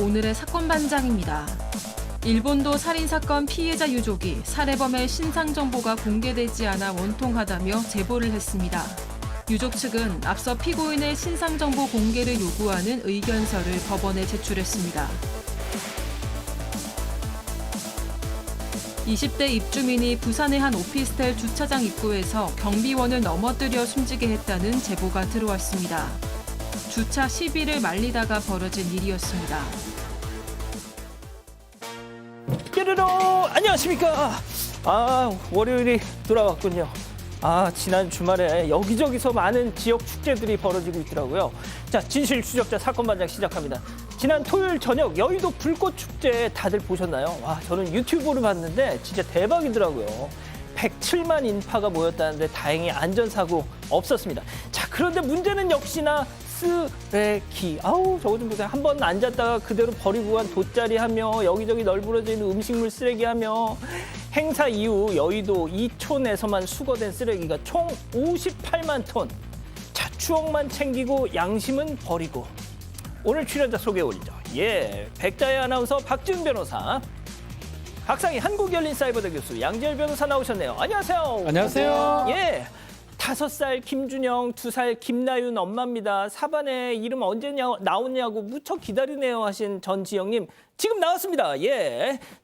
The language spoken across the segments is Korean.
오늘의 사건 반장입니다. 일본도 살인사건 피해자 유족이 살해범의 신상 정보가 공개되지 않아 원통하다며 제보를 했습니다. 유족 측은 앞서 피고인의 신상 정보 공개를 요구하는 의견서를 법원에 제출했습니다. 20대 입주민이 부산의 한 오피스텔 주차장 입구에서 경비원을 넘어뜨려 숨지게 했다는 제보가 들어왔습니다. 주차 시비를 말리다가 벌어진 일이었습니다. 뾰로로 안녕하십니까. 월요일이 돌아왔군요. 지난 주말에 여기저기서 많은 지역 축제들이 벌어지고 있더라고요. 자, 진실 추적자 사건 반장 시작합니다. 지난 토요일 저녁 여의도 불꽃 축제 다들 보셨나요? 와, 저는 유튜브로 봤는데 진짜 대박이더라고요. 107만 인파가 모였다는데 다행히 안전사고 없었습니다. 자, 그런데 문제는 역시나 쓰레기. 저거 좀 보세요. 한번 앉았다가 그대로 버리고 간 돗자리 하며 여기저기 널브러져 있는 음식물 쓰레기 하며 행사 이후 여의도 이촌에서만 수거된 쓰레기가 총 58만 톤. 자, 추억만 챙기고 양심은 버리고. 오늘 출연자 소개해 올리죠. 백자의 아나운서 박지훈 변호사, 박상희 한국열린사이버대 교수 양지열 변호사 나오셨네요. 안녕하세요. 안녕하세요. 5살 김준영, 2살 김나윤 엄마입니다. 사반에 이름 언제 나오냐고 무척 기다리네요 하신 전지영님 지금 나왔습니다.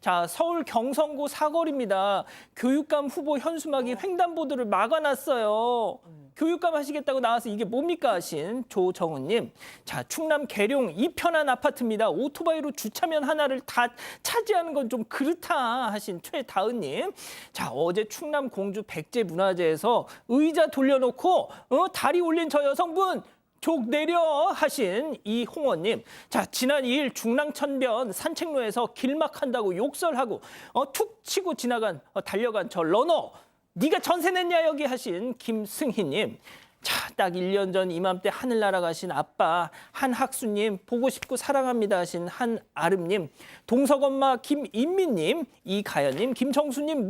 자, 서울 경성고 사거리입니다. 교육감 후보 현수막이 횡단보도를 막아놨어요. 교육감 하시겠다고 나와서 이게 뭡니까 하신 조정은님. 자, 충남 계룡 이편한 아파트입니다. 오토바이로 주차면 하나를 다 차지하는 건 좀 그렇다 하신 최다은님. 자, 어제 충남 공주 백제문화제에서 의자 돌려놓고 다리 올린 저 여성분 족 내려 하신 이홍원님. 자, 지난 2일 중랑천변 산책로에서 길막한다고 욕설하고 툭 치고 달려간 저 러너. 네가 전세 냈냐 여기 하신 김승희님. 자, 딱 1년 전 이맘때 하늘 날아가신 아빠 한학수님. 보고 싶고 사랑합니다 하신 한아름님. 동석엄마 김인미님. 이가연님. 김정수님.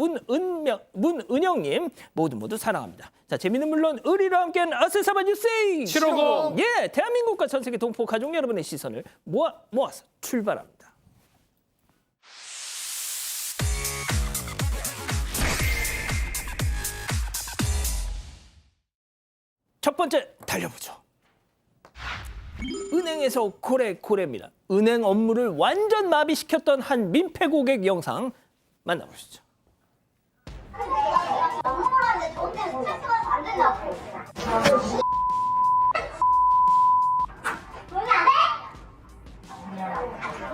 문은영님. 모두 사랑합니다. 자, 재미는 물론 의리로 함께한 아세사바 뉴스 750. 대한민국과 전 세계 동포 가족 여러분의 시선을 모아서 출발합니다. 첫 번째 달려보죠. 은행에서 고래입니다. 은행 업무를 완전 마비시켰던 한 민폐 고객 영상 만나보시죠. 업무하는데 돈 때문에 스트레스 받아서 안 된다고. 돈이 안 돼?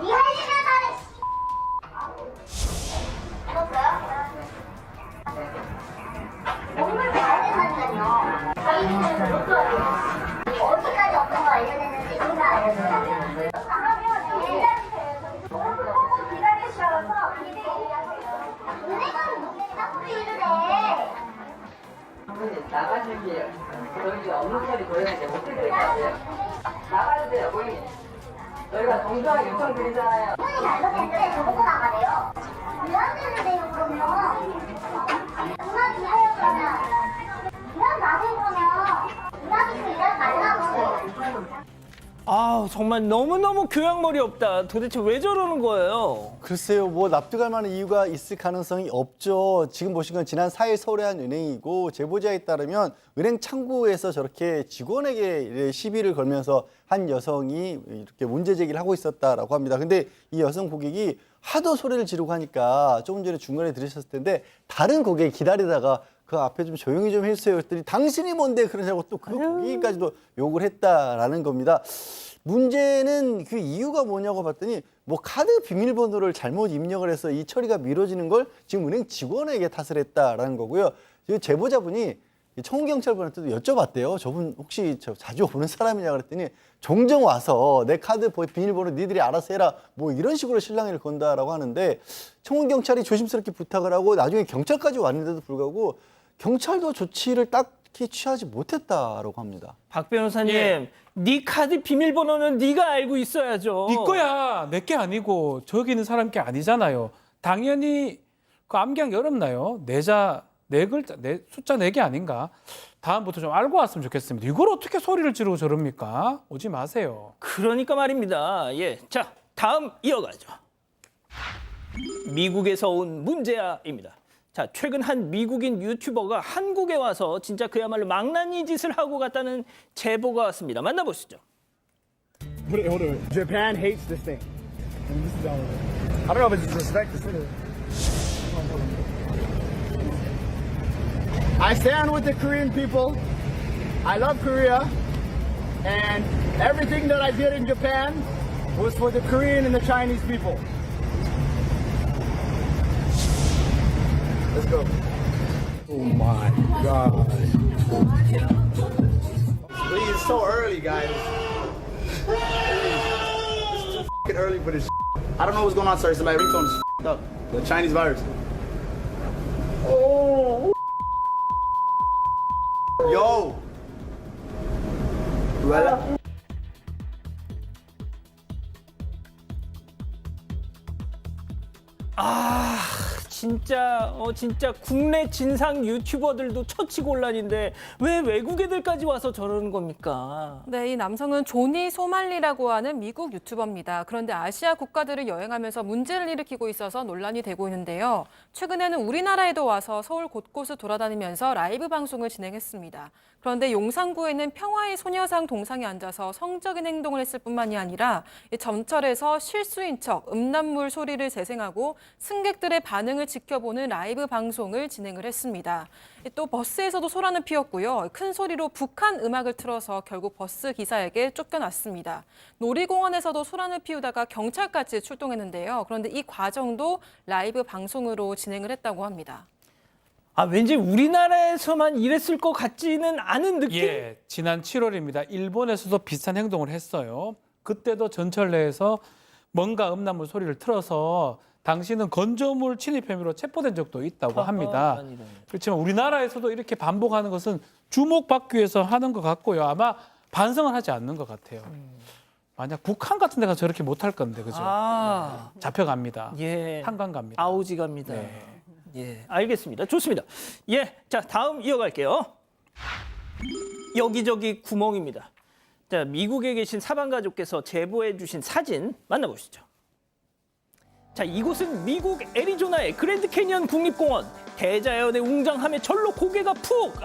이 할 일이나 잘해. 들었어요? 업무를 잘 된다니까요. 저희는 못 줘요. 어디까지 어떤 거 알려냈는지 인사 알려줘요. 기다리셔서 은행은 무슨 자꾸 일을 해. 어머니 나가실게요. 저희 업무 처리 보여야 돼. 어떻게 될 것 같아요? 나가도 돼요, 어머니. 저희가 정중하게 요청드리잖아요. 문이 잘못했는데 저보고 나가래요. 왜 안 되는데요, 그러면? 문학이 해요, 그러면. 이런 나중에 그러면 문학이 그 일하지 말라고. 정말 너무너무 교양머리 없다. 도대체 왜 저러는 거예요? 글쎄요, 뭐 납득할 만한 이유가 있을 가능성이 없죠. 지금 보신 건 지난 4일 서울의 한 은행이고 제보자에 따르면 은행 창구에서 저렇게 직원에게 시비를 걸면서 한 여성이 이렇게 문제 제기를 하고 있었다라고 합니다. 근데 이 여성 고객이 하도 소리를 지르고 하니까 조금 전에 중간에 들으셨을 텐데 다른 고객이 기다리다가 그 앞에 좀 조용히 좀 해주세요 그랬더니 당신이 뭔데 그러냐고 또 그 고객까지도 욕을 했다라는 겁니다. 문제는 그 이유가 뭐냐고 봤더니 뭐 카드 비밀번호를 잘못 입력을 해서 이 처리가 미뤄지는 걸 지금 은행 직원에게 탓을 했다라는 거고요. 제보자분이 청운경찰분한테도 여쭤봤대요. 저분 혹시 자주 오는 사람이냐 그랬더니 종종 와서 내 카드 비밀번호 니들이 알아서 해라 뭐 이런 식으로 실랑이를 건다라고 하는데 청운경찰이 조심스럽게 부탁을 하고 나중에 경찰까지 왔는데도 불구하고 경찰도 조치를 딱히 취하지 못했다라고 합니다. 박 변호사님, 네 카드 비밀번호는 네가 알고 있어야죠. 네 거야. 내 게 아니고 저기 있는 사람 게 아니잖아요. 당연히 그 암기하기 어렵나요? 네 글자, 숫자 4개 아닌가? 다음부터 좀 알고 왔으면 좋겠습니다. 이걸 어떻게 소리를 지르고 저럽니까? 오지 마세요. 그러니까 말입니다. 자, 다음 이어가죠. 미국에서 온 문제야입니다. 자, 최근 한 미국인 유튜버가 한국에 와서 진짜 그야말로 망나니 짓을 하고 갔다는 제보가 왔습니다. 만나보시죠. Hold on. Japan hates this thing. I don't know if it's disrespect. I stand with the Korean people. I love Korea. And everything that I did in Japan was for the Korean and the Chinese people. Let's go. Oh my God. Please, it's so early, guys. It's too f***ing early for this shit. I don't know what's going on, sir. It's like ringtone is f***ed up. The Chinese virus. Oh. Yo. Well, 진짜 국내 진상 유튜버들도 처치곤란인데 왜 외국 애들까지 와서 저러는 겁니까? 네, 이 남성은 조니 소말리라고 하는 미국 유튜버입니다. 그런데 아시아 국가들을 여행하면서 문제를 일으키고 있어서 논란이 되고 있는데요. 최근에는 우리나라에도 와서 서울 곳곳을 돌아다니면서 라이브 방송을 진행했습니다. 그런데 용산구에는 평화의 소녀상 동상에 앉아서 성적인 행동을 했을 뿐만이 아니라 점철에서 실수인 척 음란물 소리를 재생하고 승객들의 반응을 지켜보는 라이브 방송을 진행을 했습니다. 또 버스에서도 소란을 피웠고요. 큰 소리로 북한 음악을 틀어서 결국 버스 기사에게 쫓겨났습니다. 놀이공원에서도 소란을 피우다가 경찰까지 출동했는데요. 그런데 이 과정도 라이브 방송으로 진행을 했다고 합니다. 왠지 우리나라에서만 이랬을 것 같지는 않은 느낌? 예, 지난 7월입니다. 일본에서도 비슷한 행동을 했어요. 그때도 전철 내에서 뭔가 음란물 소리를 틀어서 당시는 건조물 침입 혐의로 체포된 적도 있다고 합니다. 그렇지만 우리나라에서도 이렇게 반복하는 것은 주목받기 위해서 하는 것 같고요. 아마 반성을 하지 않는 것 같아요. 만약 북한 같은 데가 저렇게 못할 건데, 그죠? 잡혀갑니다. 예. 한강 갑니다. 아오지 갑니다. 네. 예, 알겠습니다. 좋습니다. 예, 자, 다음 이어갈게요. 여기저기 구멍입니다. 자, 미국에 계신 사방가족께서 제보해 주신 사진 만나보시죠. 자, 이곳은 미국 애리조나의 그랜드 캐니언 국립공원. 대자연의 웅장함에 절로 고개가 푹!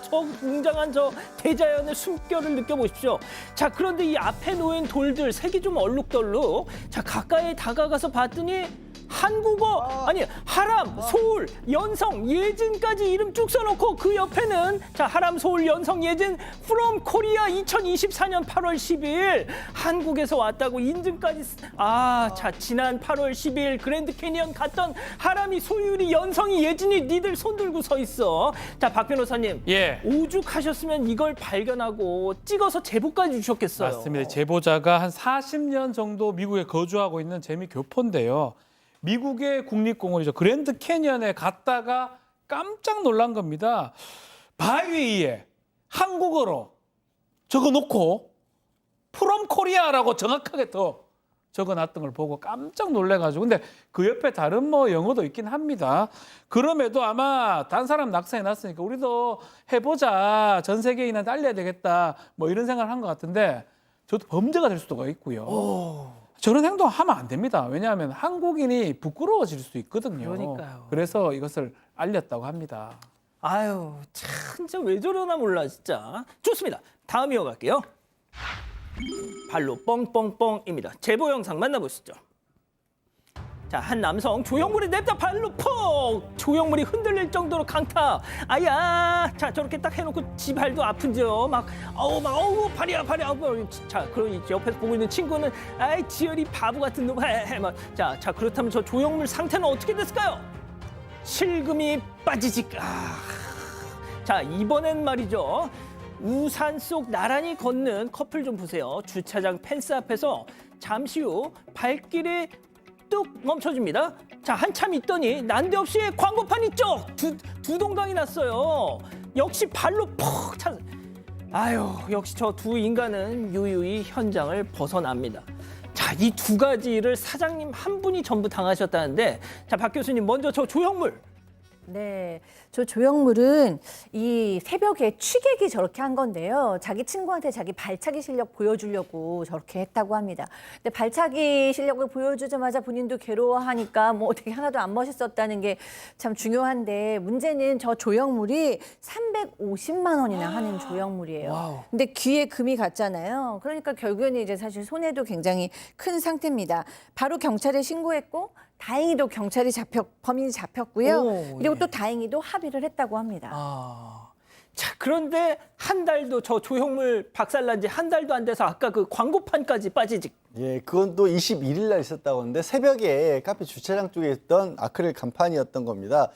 저 웅장한 저 대자연의 숨결을 느껴보십시오. 자, 그런데 이 앞에 놓인 돌들 색이 좀 얼룩덜룩. 자, 가까이 다가가서 봤더니 한국어, 아니 하람, 소울, 연성, 예진까지 이름 쭉 써놓고 그 옆에는 자 하람, 소울, 연성, 예진 from Korea 2024년 8월 12일 한국에서 왔다고 인증까지. 자 지난 8월 12일 그랜드 캐니언 갔던 하람이, 소율이, 연성이, 예진이 니들 손 들고 서 있어. 자, 박 변호사님, 예. 오죽하셨으면 이걸 발견하고 찍어서 제보까지 주셨겠어요. 맞습니다. 제보자가 한 40년 정도 미국에 거주하고 있는 재미 교포인데요. 미국의 국립공원이죠. 그랜드 캐니언에 갔다가 깜짝 놀란 겁니다. 바위에 한국어로 적어놓고 프롬 코리아라고 정확하게 더 적어놨던 걸 보고 깜짝 놀래가지고. 근데 그 옆에 다른 영어도 있긴 합니다. 그럼에도 아마 단 사람 낙서해 놨으니까 우리도 해보자, 전 세계인한테 알려야 되겠다, 이런 생각을 한 것 같은데 저도 범죄가 될 수도 있고요. 저런 행동 하면 안 됩니다. 왜냐하면 한국인이 부끄러워질 수 있거든요. 그러니까요. 그래서 이것을 알렸다고 합니다. 참 진짜 왜 저러나 몰라 진짜. 좋습니다. 다음 이어갈게요. 발로 뻥뻥뻥입니다. 제보 영상 만나보시죠. 자, 한 남성 조형물이 냅다 발로 퍽! 조형물이 흔들릴 정도로 강타. 자, 저렇게 딱 해놓고 지 발도 아픈지요. 발이야. 자, 그러니 옆에서 보고 있는 친구는 지열이 바보 같은 놈. 자, 그렇다면 저 조형물 상태는 어떻게 됐을까요? 실금이 빠지직. 자, 이번엔 말이죠. 우산 속 나란히 걷는 커플 좀 보세요. 주차장 펜스 앞에서 잠시 후 발길이 뚝 멈춰줍니다. 자, 한참 있더니 난데없이 광고판이 두 동강이 났어요. 역시 발로 퍽 차. 역시 저 두 인간은 유유히 현장을 벗어납니다. 자, 이 두 가지를 사장님 한 분이 전부 당하셨다는데, 자, 박 교수님 먼저 저 조형물 네, 저 조형물은 이 새벽에 취객이 저렇게 한 건데요. 자기 친구한테 자기 발차기 실력 보여주려고 저렇게 했다고 합니다. 근데 발차기 실력을 보여주자마자 본인도 괴로워하니까 뭐 어떻게 하나도 안 멋있었다는 게 참 중요한데 문제는 저 조형물이 350만 원이나 하는 조형물이에요. 와우. 근데 귀에 금이 갔잖아요. 그러니까 결국에는 이제 사실 손해도 굉장히 큰 상태입니다. 바로 경찰에 신고했고 다행히도 경찰이 범인이 잡혔고요. 오, 그리고 예. 또 다행히도 합의를 했다고 합니다. 자, 그런데 한 달도 저 조형물 박살난 지 한 달도 안 돼서 아까 그 광고판까지 빠지지. 예, 그건 또 21일 날 있었다고 하는데 새벽에 카페 주차장 쪽에 있던 아크릴 간판이었던 겁니다.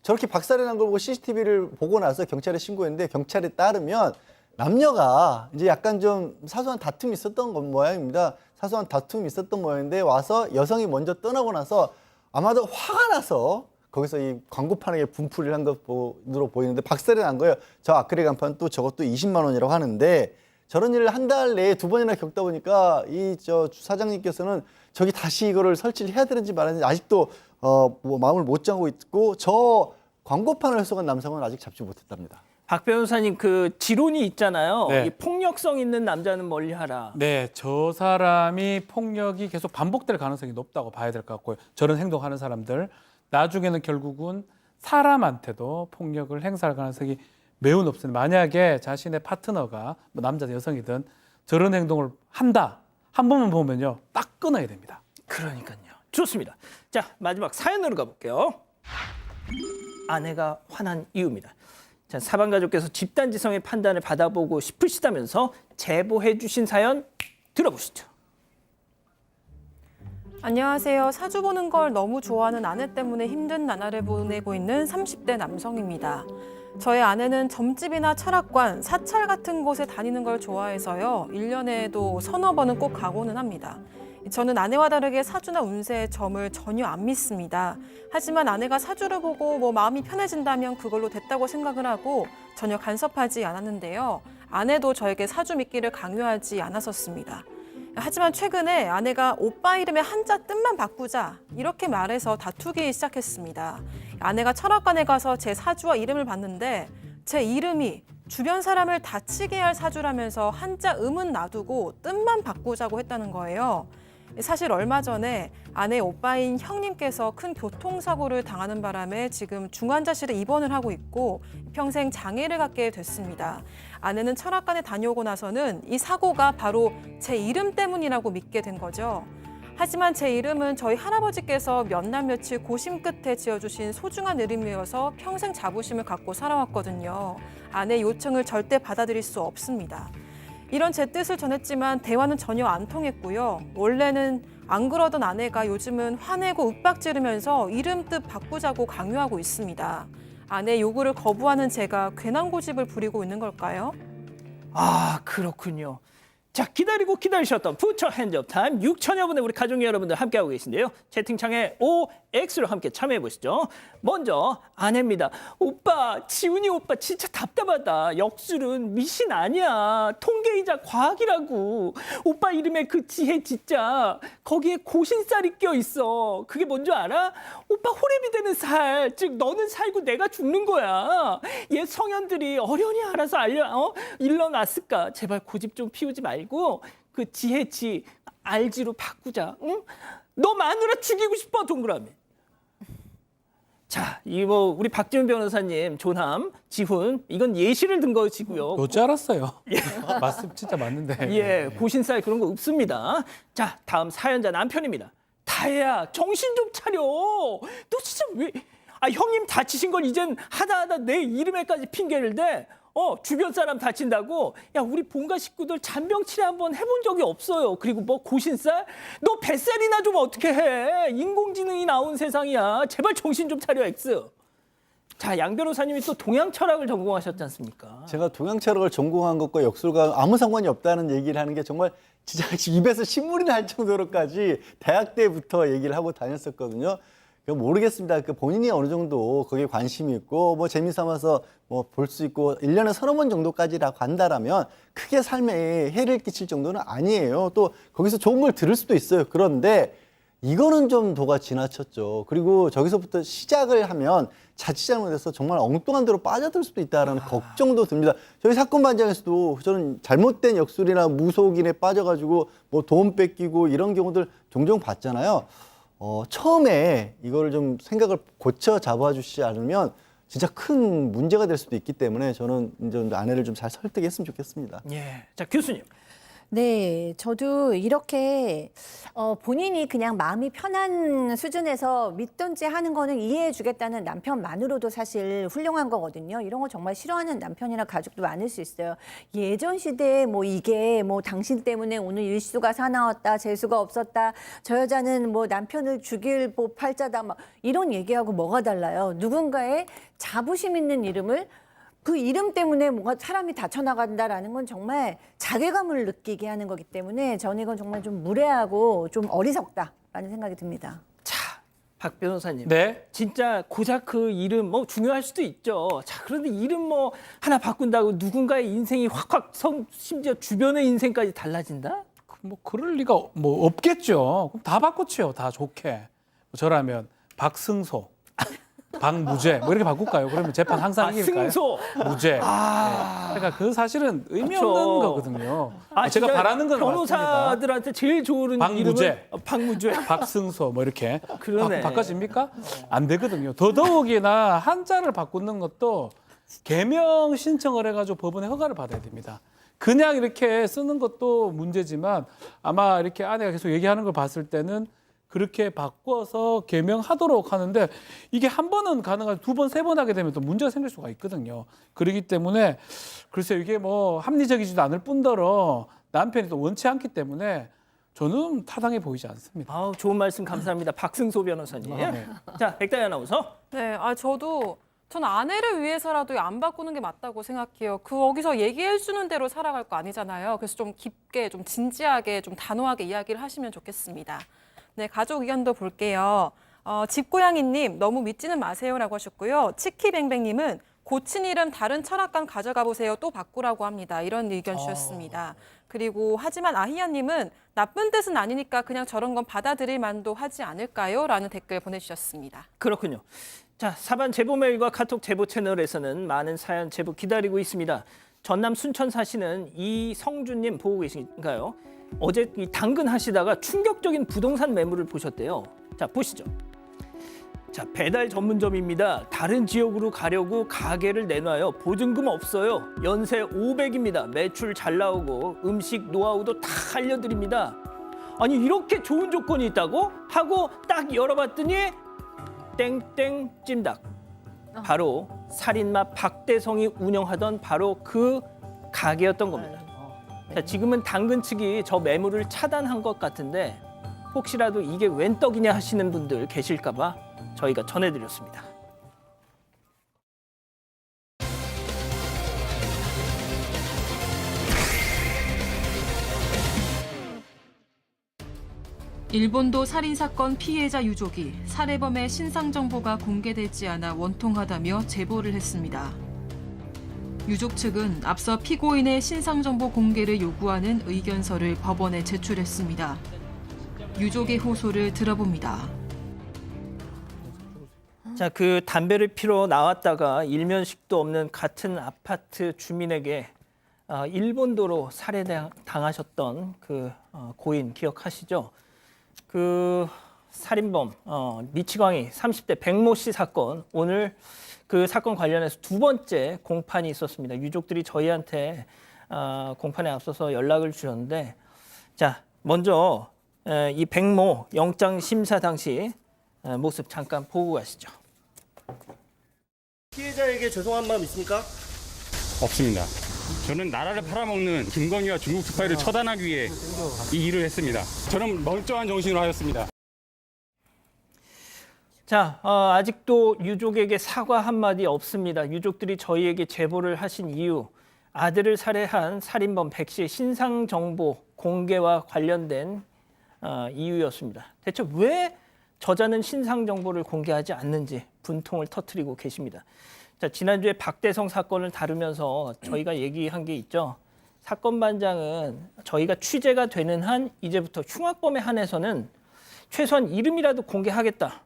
저렇게 박살이 난 걸 보고 CCTV를 보고 나서 경찰에 신고했는데 경찰에 따르면 남녀가 이제 약간 좀 사소한 다툼이 있었던 건 모양입니다. 사소한 다툼이 있었던 모양인데 와서 여성이 먼저 떠나고 나서 아마도 화가 나서 거기서 이 광고판에 분풀이를 한 것으로 보이는데 박살이 난 거예요. 저 아크릴 간판 또 저것도 20만 원이라고 하는데 저런 일을 한 달 내에 2번이나 겪다 보니까 이 저 사장님께서는 저기 다시 이거를 설치를 해야 되는지 말하는지 아직도 뭐 마음을 못 잡고 있고 저 광고판을 훼손한 남성은 아직 잡지 못했답니다. 박 변호사님 그 지론이 있잖아요. 네. 이 폭력성 있는 남자는 멀리하라. 네, 저 사람이 폭력이 계속 반복될 가능성이 높다고 봐야 될 것 같고요. 저런 행동하는 사람들 나중에는 결국은 사람한테도 폭력을 행사할 가능성이 매우 높습니다. 만약에 자신의 파트너가 뭐 남자든 여성이든 저런 행동을 한다. 한 번만 보면요. 딱 끊어야 됩니다. 그러니까요. 좋습니다. 자, 마지막 사연으로 가볼게요. 아내가 화난 이유입니다. 자, 사반 가족께서 집단지성의 판단을 받아보고 싶으시다면서 제보해 주신 사연 들어보시죠. 안녕하세요. 사주 보는 걸 너무 좋아하는 아내 때문에 힘든 나날을 보내고 있는 30대 남성입니다. 저의 아내는 점집이나 철학관, 사찰 같은 곳에 다니는 걸 좋아해서요. 1년에도 서너 번은 꼭 가고는 합니다. 저는 아내와 다르게 사주나 운세의 점을 전혀 안 믿습니다. 하지만 아내가 사주를 보고 뭐 마음이 편해진다면 그걸로 됐다고 생각을 하고 전혀 간섭하지 않았는데요. 아내도 저에게 사주 믿기를 강요하지 않았었습니다. 하지만 최근에 아내가 오빠 이름의 한자 뜻만 바꾸자 이렇게 말해서 다투기 시작했습니다. 아내가 철학관에 가서 제 사주와 이름을 봤는데 제 이름이 주변 사람을 다치게 할 사주라면서 한자 음은 놔두고 뜻만 바꾸자고 했다는 거예요. 사실 얼마 전에 아내 오빠인 형님께서 큰 교통사고를 당하는 바람에 지금 중환자실에 입원을 하고 있고 평생 장애를 갖게 됐습니다. 아내는 철학관에 다녀오고 나서는 이 사고가 바로 제 이름 때문이라고 믿게 된 거죠. 하지만 제 이름은 저희 할아버지께서 몇 날 며칠 고심 끝에 지어주신 소중한 이름이어서 평생 자부심을 갖고 살아왔거든요. 아내의 요청을 절대 받아들일 수 없습니다. 이런 제 뜻을 전했지만 대화는 전혀 안 통했고요. 원래는 안 그러던 아내가 요즘은 화내고 윽박지르면서 이름 뜻 바꾸자고 강요하고 있습니다. 아내의 요구를 거부하는 제가 괜한 고집을 부리고 있는 걸까요? 아, 그렇군요. 자, 기다리고 기다리셨던 부처 핸즈업 타임 6천여 분의 우리 가족 여러분들 함께하고 계신데요. 채팅창에 OX로 함께 참여해 보시죠. 먼저 아내입니다. 오빠, 지훈이 오빠 진짜 답답하다. 역술은 미신 아니야. 통계이자 과학이라고. 오빠 이름에 그 지혜 진짜 거기에 고신살이 껴있어. 그게 뭔 줄 알아? 오빠 호랩이 되는 살. 즉 너는 살고 내가 죽는 거야. 옛 성현들이 어련히 알아서 일러놨을까. 제발 고집 좀 피우지 말고 그 지혜 지 알지로 바꾸자. 응? 너 마누라 죽이고 싶어 동그라미. 자, 이 뭐 우리 박지훈 변호사님 조남 지훈 이건 예시를 든 것이고요. 어찌 알았어요? 맞습 진짜 맞는데. 예, 고신살 그런 거 없습니다. 자, 다음 사연자 남편입니다. 다혜야, 정신 좀 차려. 너 진짜 왜? 아, 형님 다치신 걸 이젠 하다 내 이름에까지 핑계를 대. 주변 사람 다친다고? 야, 우리 본가 식구들 잔병 치레 한번 해본 적이 없어요. 그리고 뭐 고신살? 너 뱃살이나 좀 어떻게 해? 인공지능이 나온 세상이야. 제발 정신 좀 차려, X. 자, 양 변호사님이 또 동양 철학을 전공하셨지 않습니까? 제가 동양 철학을 전공한 것과 역술과 아무 상관이 없다는 얘기를 하는 게 정말 진짜 입에서 신물이 날 정도로까지 대학 때부터 얘기를 하고 다녔었거든요. 모르겠습니다. 본인이 어느 정도 거기에 관심이 있고 뭐 재미삼아서 뭐 볼 수 있고 1년에 서너 번 정도까지라고 한다라면 크게 삶에 해를 끼칠 정도는 아니에요. 또 거기서 좋은 걸 들을 수도 있어요. 그런데 이거는 좀 도가 지나쳤죠. 그리고 저기서부터 시작을 하면 자칫 잘못해서 정말 엉뚱한 데로 빠져들 수도 있다라는 걱정도 듭니다. 저희 사건 반장에서도 저는 잘못된 역술이나 무속인에 빠져가지고 뭐 돈 뺏기고 이런 경우들 종종 봤잖아요. 처음에 이거를 좀 생각을 고쳐 잡아주시지 않으면 진짜 큰 문제가 될 수도 있기 때문에 저는 이제 아내를 좀 잘 설득했으면 좋겠습니다. 예. 자, 교수님. 네, 저도 이렇게 본인이 그냥 마음이 편한 수준에서 믿든지 하는 거는 이해해 주겠다는 남편만으로도 사실 훌륭한 거거든요. 이런 거 정말 싫어하는 남편이나 가족도 많을 수 있어요. 예전 시대에 뭐 이게 뭐 당신 때문에 오늘 일수가 사나웠다, 재수가 없었다, 저 여자는 뭐 남편을 죽일 뭐 팔자다, 막 이런 얘기하고 뭐가 달라요. 누군가의 자부심 있는 이름을 그 이름 때문에 뭔가 사람이 다쳐나간다라는 건 정말 자괴감을 느끼게 하는 거기 때문에 저는 이건 정말 좀 무례하고 좀 어리석다라는 생각이 듭니다. 자, 박 변호사님. 네. 진짜 고작 그 이름 뭐 중요할 수도 있죠. 자, 그런데 이름 뭐 하나 바꾼다고 누군가의 인생이 확확 심지어 주변의 인생까지 달라진다? 뭐 그럴 리가 뭐 없겠죠. 그럼 다 바꾸죠. 다 좋게. 저라면 박승소, 박무죄 뭐 이렇게 바꿀까요? 그러면 재판 항상 이길까요? 승소. 무죄. 네. 그러니까 그 사실은 의미 그렇죠. 없는 거거든요. 제가 진짜 바라는 건 맞습니다. 변호사들한테 제일 좋은 박무죄. 이름은 박무죄. 박승소 뭐 이렇게 그러네. 바꿔집니까? 안 되거든요. 더더욱이나 한자를 바꾸는 것도 개명 신청을 해가지고 법원에 허가를 받아야 됩니다. 그냥 이렇게 쓰는 것도 문제지만 아마 이렇게 아내가 계속 얘기하는 걸 봤을 때는 그렇게 바꿔서 개명하도록 하는데 이게 한 번은 가능하지 두 번, 세 번 하게 되면 또 문제가 생길 수가 있거든요. 그렇기 때문에 글쎄요, 이게 뭐 합리적이지도 않을 뿐더러 남편이 또 원치 않기 때문에 저는 타당해 보이지 않습니다. 아우, 좋은 말씀 감사합니다. 박승소 변호사님. 네. 자, 백다희 아나운서. 네, 전 아내를 위해서라도 안 바꾸는 게 맞다고 생각해요. 거기서 얘기해 주는 대로 살아갈 거 아니잖아요. 그래서 좀 깊게, 좀 진지하게, 좀 단호하게 이야기를 하시면 좋겠습니다. 네, 가족 의견도 볼게요. 집고양이님 너무 믿지는 마세요라고 하셨고요. 치키뱅뱅님은 고친 이름 다른 철학관 가져가 보세요. 또 바꾸라고 합니다. 이런 의견 주셨습니다. 그리고 하지만 아희야님은 나쁜 뜻은 아니니까 그냥 저런 건 받아들일 만도 하지 않을까요? 라는 댓글 보내주셨습니다. 그렇군요. 자, 사반 제보 메일과 카톡 제보 채널에서는 많은 사연 제보 기다리고 있습니다. 전남 순천 사시는 이성준님 보고 계신가요? 어제 이 당근 하시다가 충격적인 부동산 매물을 보셨대요. 자, 보시죠. 자, 배달 전문점입니다. 다른 지역으로 가려고 가게를 내놔요. 보증금 없어요. 연세 500입니다. 매출 잘 나오고 음식 노하우도 다 알려드립니다. 아니, 이렇게 좋은 조건이 있다고? 하고 딱 열어봤더니 땡땡 찜닭. 바로 살인마 박대성이 운영하던 바로 그 가게였던 겁니다. 자, 지금은 당근 측이 저 매물을 차단한 것 같은데 혹시라도 이게 웬 떡이냐 하시는 분들 계실까 봐 저희가 전해드렸습니다. 일본도 살인사건 피해자 유족이 살해범의 신상 정보가 공개되지 않아 원통하다며 제보를 했습니다. 유족 측은 앞서 피고인의 신상 정보 공개를 요구하는 의견서를 법원에 제출했습니다. 유족의 호소를 들어봅니다. 자, 그 담배를 피러 나왔다가 일면식도 없는 같은 아파트 주민에게 일본도로 살해당하셨던 그 고인 기억하시죠? 그 살인범 미치광이 30대 백모 씨 사건, 오늘 그 사건 관련해서 두 번째 공판이 있었습니다. 유족들이 저희한테 공판에 앞서서 연락을 주셨는데, 자, 먼저 이 백모 영장 심사 당시 모습 잠깐 보고 가시죠. 피해자에게 죄송한 마음 있습니까? 없습니다. 저는 나라를 팔아먹는 김건희와 중국 스파이를 처단하기 위해 이 일을 했습니다. 저는 멀쩡한 정신으로 하였습니다. 자, 아직도 유족에게 사과 한마디 없습니다. 유족들이 저희에게 제보를 하신 이유, 아들을 살해한 살인범 백 씨의 신상 정보 공개와 관련된 이유였습니다. 대체 왜 저자는 신상 정보를 공개하지 않는지 분통을 터뜨리고 계십니다. 자, 지난주에 박대성 사건을 다루면서 저희가 얘기한 게 있죠. 사건 반장은 저희가 취재가 되는 한 이제부터 흉악범에 한해서는 최소한 이름이라도 공개하겠다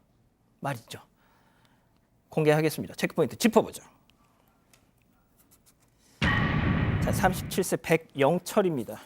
말이죠. 공개하겠습니다. 체크포인트 짚어보죠. 자, 37세 백영철입니다.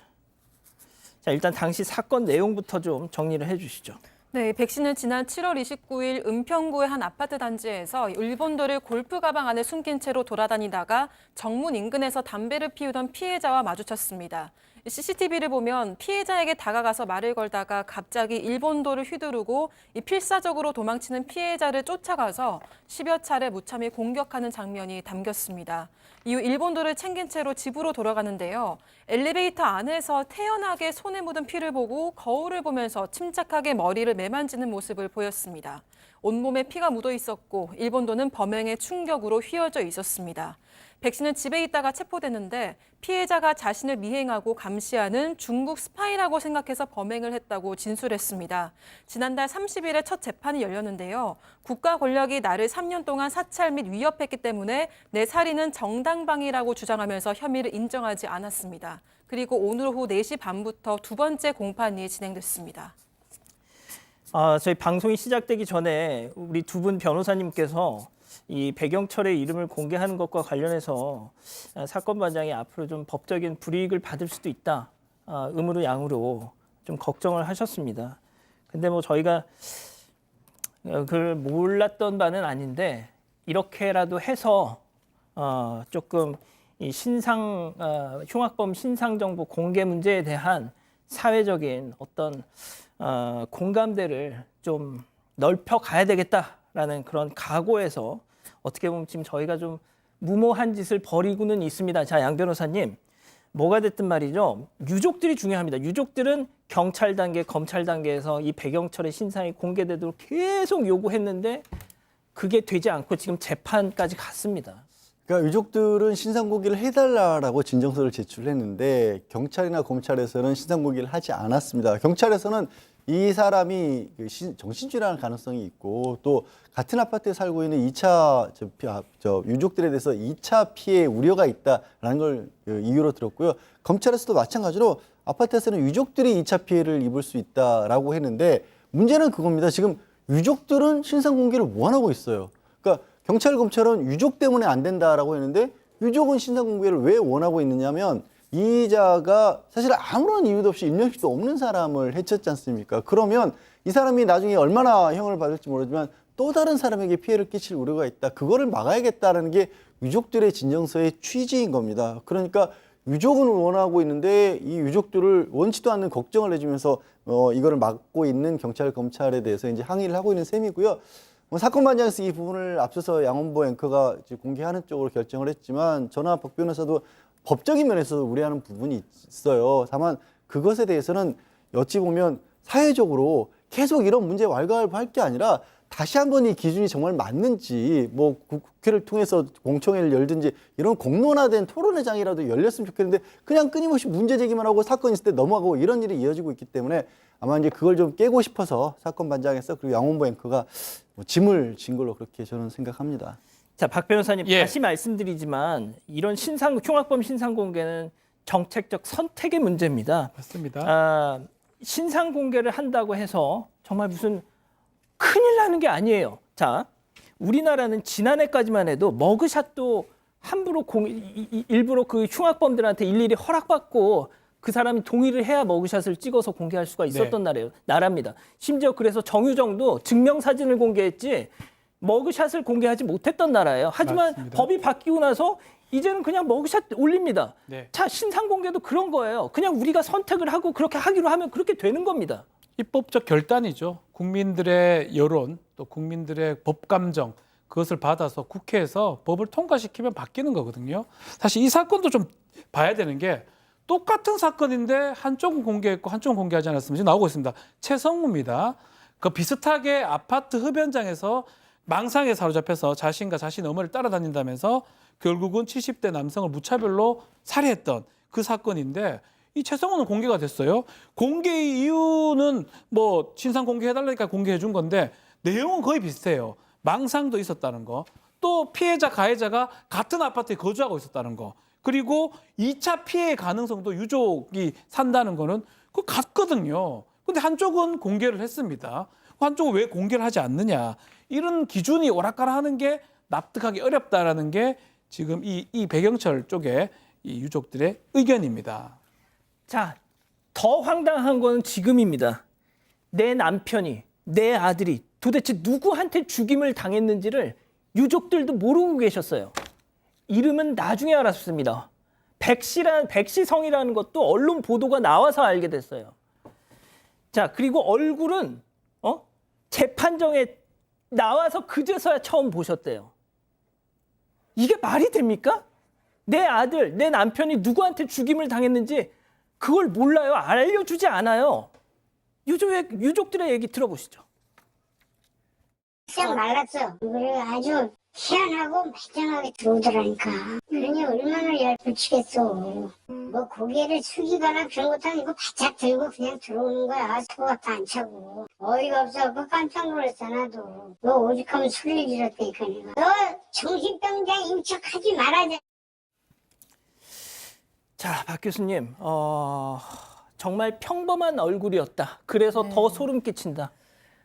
자, 일단 당시 사건 내용부터 좀 정리를 해주시죠. 네, 백 씨는 지난 7월 29일 은평구의 한 아파트 단지에서 일본도를 골프 가방 안에 숨긴 채로 돌아다니다가 정문 인근에서 담배를 피우던 피해자와 마주쳤습니다. CCTV를 보면 피해자에게 다가가서 말을 걸다가 갑자기 일본도를 휘두르고 필사적으로 도망치는 피해자를 쫓아가서 10여 차례 무참히 공격하는 장면이 담겼습니다. 이후 일본도를 챙긴 채로 집으로 돌아가는데요. 엘리베이터 안에서 태연하게 손에 묻은 피를 보고 거울을 보면서 침착하게 머리를 매만지는 모습을 보였습니다. 온몸에 피가 묻어 있었고 일본도는 범행의 충격으로 휘어져 있었습니다. 백 씨는 집에 있다가 체포됐는데 피해자가 자신을 미행하고 감시하는 중국 스파이라고 생각해서 범행을 했다고 진술했습니다. 지난달 30일에 첫 재판이 열렸는데요. 국가 권력이 나를 3년 동안 사찰 및 위협했기 때문에 내 살인은 정당방위라고 주장하면서 혐의를 인정하지 않았습니다. 그리고 오늘 오후 4시 반부터 두 번째 공판이 진행됐습니다. 저희 방송이 시작되기 전에 우리 두 분 변호사님께서 이 백영철의 이름을 공개하는 것과 관련해서 사건 반장이 앞으로 좀 법적인 불이익을 받을 수도 있다. 음으로 양으로 좀 걱정을 하셨습니다. 근데 뭐 저희가 그걸 몰랐던 바는 아닌데 이렇게라도 해서 조금 이 흉악범 신상 정보 공개 문제에 대한 사회적인 어떤 공감대를 좀 넓혀 가야 되겠다라는 그런 각오에서 어떻게 보면 지금 저희가 좀 무모한 짓을 벌이고는 있습니다. 자, 양 변호사님, 뭐가 됐든 말이죠. 유족들이 중요합니다. 유족들은 경찰 단계, 검찰 단계에서 이 백영철의 신상이 공개되도록 계속 요구했는데 그게 되지 않고 지금 재판까지 갔습니다. 그러니까 유족들은 신상 공개를 해달라고 진정서를 제출했는데 경찰이나 검찰에서는 신상 공개를 하지 않았습니다. 경찰에서는 이 사람이 정신질환 가능성이 있고 또 같은 아파트에 살고 있는 유족들에 대해서 2차 피해 우려가 있다라는 걸 이유로 들었고요. 검찰에서도 마찬가지로 아파트에서는 유족들이 2차 피해를 입을 수 있다라고 했는데 문제는 그겁니다. 지금 유족들은 신상 공개를 못 하고 있어요. 그러니까 경찰, 검찰은 유족 때문에 안 된다라고 했는데 유족은 신상 공개를 왜 원하고 있느냐면 이자가 사실 아무런 이유도 없이 일면식도 없는 사람을 해쳤지 않습니까? 그러면 이 사람이 나중에 얼마나 형을 받을지 모르지만 또 다른 사람에게 피해를 끼칠 우려가 있다. 그거를 막아야겠다는 게 유족들의 진정서의 취지인 겁니다. 그러니까 유족은 원하고 있는데 이 유족들을 원치도 않는 걱정을 해주면서 이거를 막고 있는 경찰, 검찰에 대해서 이제 항의를 하고 있는 셈이고요. 사건 반장에서 이 부분을 앞서서 양원보 앵커가 공개하는 쪽으로 결정을 했지만 저나 박 변호사도 법적인 면에서 우려하는 부분이 있어요. 다만 그것에 대해서는 어찌 보면 사회적으로 계속 이런 문제 왈가왈부할 게 아니라 다시 한번 이 기준이 정말 맞는지 뭐 국회를 통해서 공청회를 열든지 이런 공론화된 토론회장이라도 열렸으면 좋겠는데 그냥 끊임없이 문제 제기만 하고 사건 있을 때 넘어가고 이런 일이 이어지고 있기 때문에 아마 이제 그걸 좀 깨고 싶어서 사건 반장에서 그리고 양원보 앵커가 짐을 진 걸로 그렇게 저는 생각합니다. 자, 박 변호사님 예. 다시 말씀드리지만 이런 흉악범 신상 공개는 정책적 선택의 문제입니다. 맞습니다. 신상 공개를 한다고 해서 정말 무슨 큰일 나는 게 아니에요. 자, 우리나라는 지난해까지만 해도 머그샷도 함부로 일부러 그 흉악범들한테 일일이 허락받고 그 사람이 동의를 해야 머그샷을 찍어서 공개할 수가 있었던 나라입니다. 심지어 그래서 정유정도 증명사진을 공개했지 머그샷을 공개하지 못했던 나라예요. 하지만 맞습니다. 법이 바뀌고 나서 이제는 그냥 머그샷 올립니다. 네. 자, 신상 공개도 그런 거예요. 그냥 우리가 선택을 하고 그렇게 하기로 하면 그렇게 되는 겁니다. 입법적 결단이죠. 국민들의 여론 또 국민들의 법 감정 그것을 받아서 국회에서 법을 통과시키면 바뀌는 거거든요. 사실 이 사건도 좀 봐야 되는 게 똑같은 사건인데 한쪽은 공개했고 한쪽은 공개하지 않았습니다. 지금 나오고 있습니다. 최성우입니다. 그 비슷하게 아파트 흡연장에서 망상에 사로잡혀서 자신과 자신의 어머니를 따라다닌다면서 결국은 70대 남성을 무차별로 살해했던 그 사건인데 이 최성우는 공개가 됐어요. 공개 이유는 뭐 신상 공개해달라니까 공개해 준 건데 내용은 거의 비슷해요. 망상도 있었다는 거, 또 피해자 가해자가 같은 아파트에 거주하고 있었다는 거, 그리고 2차 피해 가능성도 유족이 산다는 거는 그거 같거든요. 근데 한쪽은 공개를 했습니다. 한쪽은 왜 공개를 하지 않느냐. 이런 기준이 오락가락하는 게 납득하기 어렵다라는 게 지금 이 백영철 쪽의 이 유족들의 의견입니다. 자, 더 황당한 건 지금입니다. 내 남편이, 내 아들이 도대체 누구한테 죽임을 당했는지를 유족들도 모르고 계셨어요. 이름은 나중에 알았습니다. 백시성이라는 것도 언론 보도가 나와서 알게 됐어요. 자, 그리고 얼굴은 재판정에 나와서 그제서야 처음 보셨대요. 이게 말이 됩니까? 내 아들, 내 남편이 누구한테 죽임을 당했는지 그걸 몰라요. 알려주지 않아요. 유족들의 얘기 들어보시죠. 그냥 말랐어. 그래 아주 희한하고 매정하게 들어오더라니까. 그러니 얼마나 열불치겠어. 뭐 고개를 숙이거나 그런 것도 아니고 바짝 들고 그냥 들어오는 거야. 소각도 안 차고. 어이가 없어서 깜짝 놀랐어 나도. 너 오죽하면 소리를 질렀다니까 내가. 너 정신병자 인척하지 말아야. 자, 박 교수님, 정말 평범한 얼굴이었다. 그래서 더 소름 끼친다.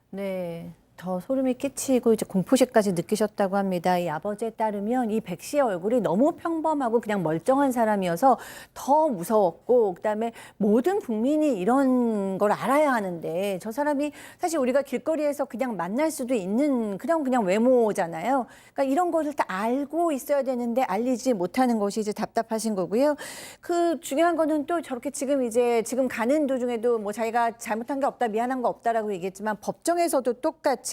네. 더 소름이 끼치고 이제 공포심까지 느끼셨다고 합니다. 이 아버지에 따르면 이 백 씨의 얼굴이 너무 평범하고 그냥 멀쩡한 사람이어서 더 무서웠고, 그다음에 모든 국민이 이런 걸 알아야 하는데 저 사람이 사실 우리가 길거리에서 그냥 만날 수도 있는 그냥 외모잖아요. 그러니까 이런 거를 다 알고 있어야 되는데 알리지 못하는 것이 이제 답답하신 거고요. 그 중요한 거는 또 저렇게 지금 가는 도중에도 뭐 자기가 잘못한 게 없다, 미안한 거 없다라고 얘기했지만 법정에서도 똑같이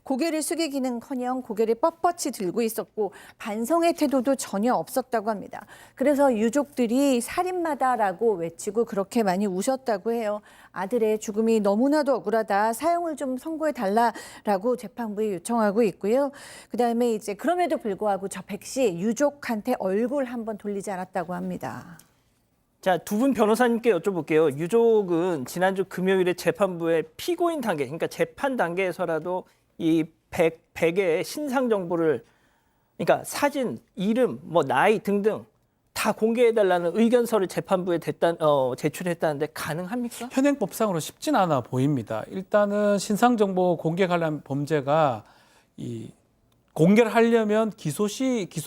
고개를 숙이기는커녕 고개를 뻣뻣이 들고 있었고 반성의 태도도 전혀 없었다고 합니다. 그래서 유족들이 살인마다라고 외치고 그렇게 많이 우셨다고 해요. 아들의 죽음이 너무나도 억울하다. 사형을 좀 선고해 달라라고 재판부에 요청하고 있고요. 그다음에 이제 그럼에도 불구하고 저 백 씨 유족한테 얼굴 한번 돌리지 않았다고 합니다. 자, 두 분 변호사님께 여쭤볼게요. 유족은 지난주 금요일에 재판부에 피고인 단계, 그러니까 재판 단계에서라도 이 백의 신상 정보를, 그러니까 사진, 이름, 뭐 나이 등등 다 공개해달라는 의견서를 재판부에 제출했다는데 가능합니까? 현행법상으로 쉽진 않아 보입니다. 일단은 신상정보 공개 관련 범죄가 공개를 하려면 기소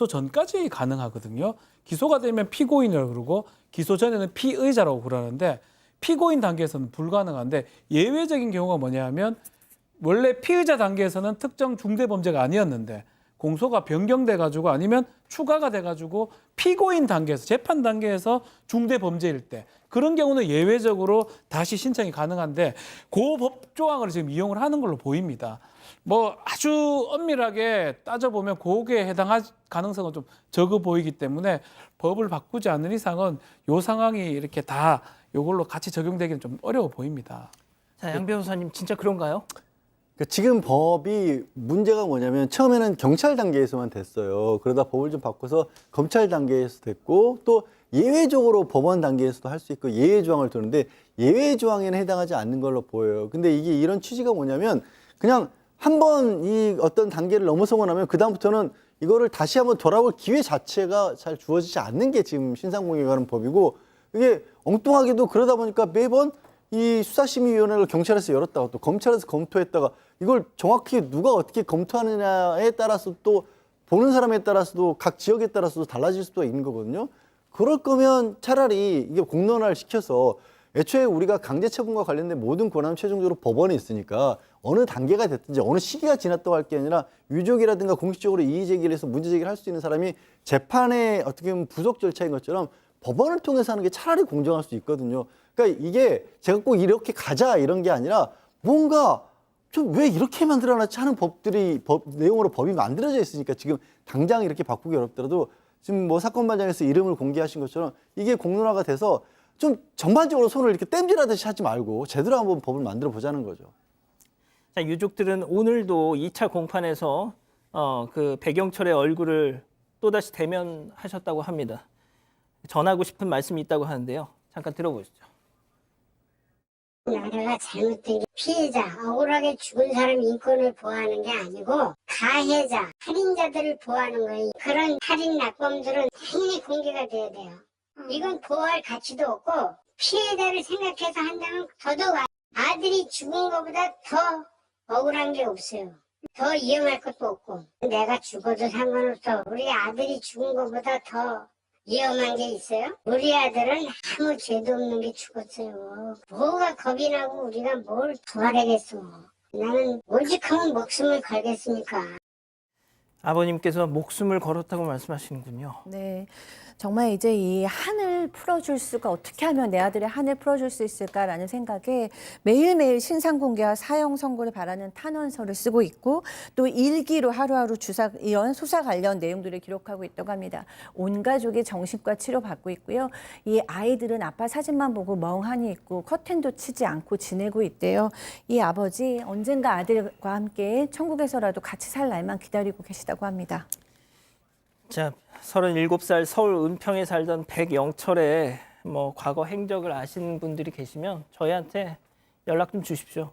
전까지 가능하거든요. 기소가 되면 피고인이라고 그러고 기소 전에는 피의자라고 그러는데 피고인 단계에서는 불가능한데 예외적인 경우가 뭐냐면 원래 피의자 단계에서는 특정 중대범죄가 아니었는데 공소가 변경돼 가지고 아니면 추가가 돼 가지고 피고인 단계에서 재판 단계에서 중대범죄일 때 그런 경우는 예외적으로 다시 신청이 가능한데 그 법 조항을 지금 이용을 하는 걸로 보입니다. 뭐 아주 엄밀하게 따져보면 그거에 해당할 가능성은 좀 적어 보이기 때문에 법을 바꾸지 않는 이상은 이 상황이 이렇게 다 이걸로 같이 적용되기는 좀 어려워 보입니다. 자, 양 변호사님 진짜 그런가요? 그러니까 지금 법이 문제가 뭐냐면 처음에는 경찰 단계에서만 됐어요. 그러다 법을 좀 바꿔서 검찰 단계에서 됐고 또 예외적으로 법원 단계에서도 할 수 있고 예외 조항을 두는데 예외 조항에는 해당하지 않는 걸로 보여요. 근데 이게 이런 취지가 뭐냐면 그냥 한번 이 어떤 단계를 넘어서고 나면 그다음부터는 이거를 다시 한번 돌아볼 기회 자체가 잘 주어지지 않는 게 지금 신상공개에 관한 법이고 이게 엉뚱하게도 그러다 보니까 매번 이 수사심의위원회를 경찰에서 열었다가 또 검찰에서 검토했다가 이걸 정확히 누가 어떻게 검토하느냐에 따라서 또 보는 사람에 따라서도 각 지역에 따라서도 달라질 수도 있는 거거든요. 그럴 거면 차라리 이게 공론화를 시켜서 애초에 우리가 강제처분과 관련된 모든 권한은 최종적으로 법원에 있으니까 어느 단계가 됐든지 어느 시기가 지났다고 할 게 아니라 유족이라든가 공식적으로 이의 제기를 해서 문제 제기를 할 수 있는 사람이 재판에 어떻게 보면 부속 절차인 것처럼 법원을 통해서 하는 게 차라리 공정할 수 있거든요. 그러니까 이게 제가 꼭 이렇게 가자 이런 게 아니라 뭔가 좀 왜 이렇게 만들어놨지 하는 내용으로 법이 만들어져 있으니까 지금 당장 이렇게 바꾸기 어렵더라도 지금 뭐 사건 반장에서 이름을 공개하신 것처럼 이게 공론화가 돼서 좀 전반적으로 손을 이렇게 땜질하듯이 하지 말고 제대로 한번 법을 만들어 보자는 거죠. 자, 유족들은 오늘도 2차 공판에서 그 백영철의 얼굴을 또다시 대면하셨다고 합니다. 전하고 싶은 말씀이 있다고 하는데요. 잠깐 들어보시죠. 나라가 잘못된 게 피해자, 억울하게 죽은 사람 인권을 보호하는 게 아니고 가해자, 살인자들을 보호하는 거예요. 그런 살인 낙범들은 당연히 공개가 돼야 돼요. 이건 보호할 가치도 없고 피해자를 생각해서 한다면 더더욱 아들 아들이 죽은 것보다 더 억울한 게 없어요. 더 위험할 것도 없고. 내가 죽어도 상관없어. 우리 아들이 죽은 것보다 더 위험한 게 있어요? 우리 아들은 아무 죄도 없는 게 죽었어요. 뭐가 겁이 나고 우리가 뭘 도와내겠어. 나는 오직하면 목숨을 걸겠습니까? 아버님께서 목숨을 걸었다고 말씀하시는군요. 네. 정말 이제 이 한을 풀어줄 수가 어떻게 하면 내 아들의 한을 풀어줄 수 있을까라는 생각에 매일매일 신상 공개와 사형 선고를 바라는 탄원서를 쓰고 있고 또 일기로 하루하루 이런 수사 관련 내용들을 기록하고 있다고 합니다. 온 가족이 정신과 치료받고 있고요. 이 아이들은 아빠 사진만 보고 멍하니 있고 커튼도 치지 않고 지내고 있대요. 이 아버지 언젠가 아들과 함께 천국에서라도 같이 살 날만 기다리고 계시다고 합니다. 자, 37살 서울 은평에 살던 백영철의 과거 행적을 아시는 분들이 계시면 저희한테 연락 좀 주십시오.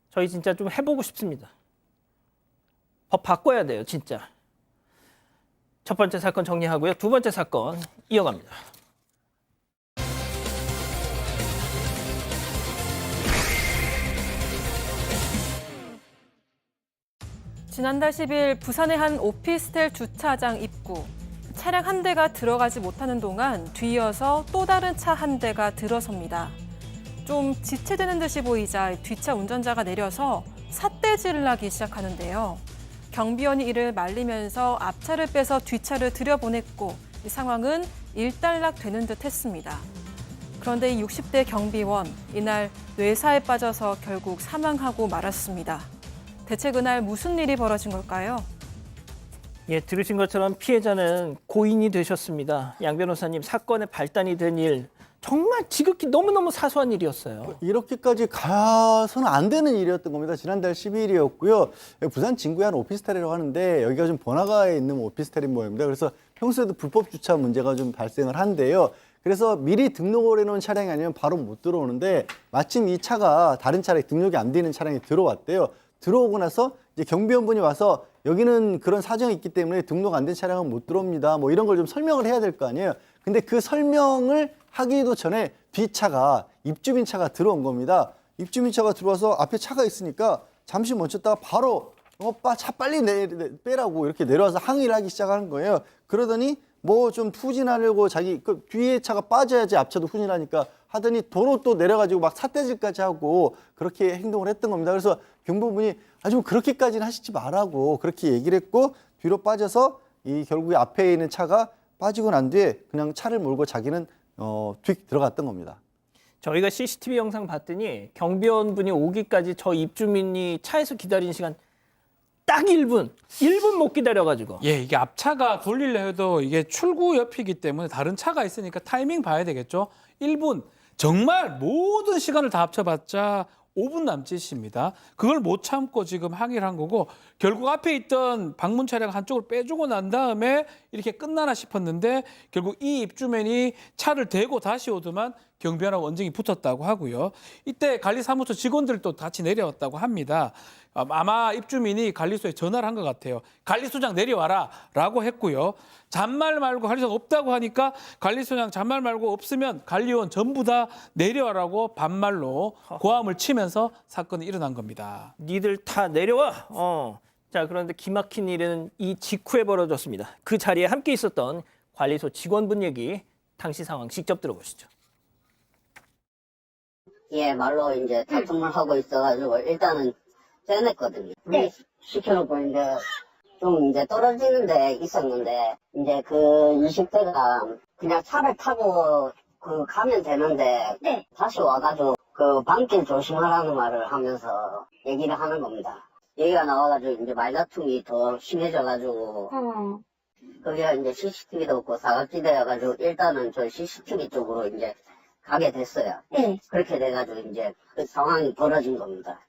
저희 진짜 좀 해보고 싶습니다. 법 바꿔야 돼요, 진짜. 첫 번째 사건 정리하고요. 두 번째 사건 이어갑니다. 지난달 10일 부산의 한 오피스텔 주차장 입구. 차량 한 대가 들어가지 못하는 동안 뒤이어서 또 다른 차 한 대가 들어섭니다. 좀 지체되는 듯이 보이자 뒷차 운전자가 내려서 삿대질을 하기 시작하는데요. 경비원이 이를 말리면서 앞차를 빼서 뒷차를 들여보냈고 이 상황은 일단락되는 듯 했습니다. 그런데 이 60대 경비원, 이날 뇌사에 빠져서 결국 사망하고 말았습니다. 대체 그날 무슨 일이 벌어진 걸까요? 예, 들으신 것처럼 피해자는 고인이 되셨습니다. 양 변호사님, 사건의 발단이 된 일 정말 지극히 너무너무 사소한 일이었어요. 이렇게까지 가서는 안 되는 일이었던 겁니다. 지난달 12일이었고요. 부산 진구의 한 오피스텔이라고 하는데 여기가 좀 번화가에 있는 오피스텔인 모양입니다. 그래서 평소에도 불법 주차 문제가 좀 발생을 한데요. 그래서 미리 등록을 해놓은 차량이 아니면 바로 못 들어오는데 마침 이 차가 다른 차량이 등록이 안 되는 차량이 들어왔대요. 들어오고 나서 이제 경비원분이 와서 여기는 그런 사정이 있기 때문에 등록 안 된 차량은 못 들어옵니다. 뭐 이런 걸 좀 설명을 해야 될 거 아니에요. 근데 그 설명을 하기도 전에 뒤차가 입주민 차가 들어온 겁니다. 입주민 차가 들어와서 앞에 차가 있으니까 잠시 멈췄다가 바로 오빠 차 빨리 빼라고 이렇게 내려와서 항의를 하기 시작하는 거예요. 그러더니 뭐 좀 후진하려고 자기 그 뒤에 차가 빠져야지 앞차도 후진하니까 하더니 도로 또 내려가지고 막 삿대질까지 하고 그렇게 행동을 했던 겁니다. 그래서 경보분이 아주 그렇게까지는 하시지 말라고 그렇게 얘기를 했고 뒤로 빠져서 이 결국에 앞에 있는 차가 빠지고 난 뒤에 그냥 차를 몰고 자기는 휙 들어갔던 겁니다. 저희가 CCTV 영상 봤더니 경비원분이 오기까지 저 입주민이 차에서 기다린 시간 딱 1분 못 기다려가지고. 예, 이게 앞차가 돌리려 해도 이게 출구 옆이기 때문에 다른 차가 있으니까 타이밍 봐야 되겠죠. 1분, 정말 모든 시간을 다 합쳐봤자 5분 남짓입니다. 그걸 못 참고 지금 항의를 한 거고 결국 앞에 있던 방문 차량 한쪽을 빼주고 난 다음에 이렇게 끝나나 싶었는데 결국 이 입주민이 차를 대고 다시 오더만 경비원하고 언쟁이 붙었다고 하고요. 이때 관리사무소 직원들도 같이 내려왔다고 합니다. 아마 입주민이 관리소에 전화를 한 것 같아요. 관리소장 내려와라 라고 했고요. 잔말 말고 관리소장 없다고 하니까 관리소장 잔말 말고 없으면 관리원 전부 다 내려와라고 반말로 고함을 치면서 사건이 일어난 겁니다. 니들 다 내려와. 자, 그런데 기막힌 일은 이 직후에 벌어졌습니다. 그 자리에 함께 있었던 관리소 직원분 얘기, 당시 상황 직접 들어보시죠. 예, 말로 이제 탈출을 하고 있어가지고 일단은 떼냈거든요. 네. 시켜놓고 이제 좀 이제 떨어지는 데 있었는데 이제 그 20대가 그냥 차를 타고 가면 되는데 네. 다시 와가지고 그 밤길 조심하라는 말을 하면서 얘기를 하는 겁니다. 얘기가 나와가지고 이제 말다툼이 더 심해져가지고 거기가 이제 CCTV도 없고 사각지대여가지고 일단은 저 CCTV 쪽으로 이제 가게 됐어요. 네. 그렇게 돼가지고 이제 그 상황이 벌어진 겁니다.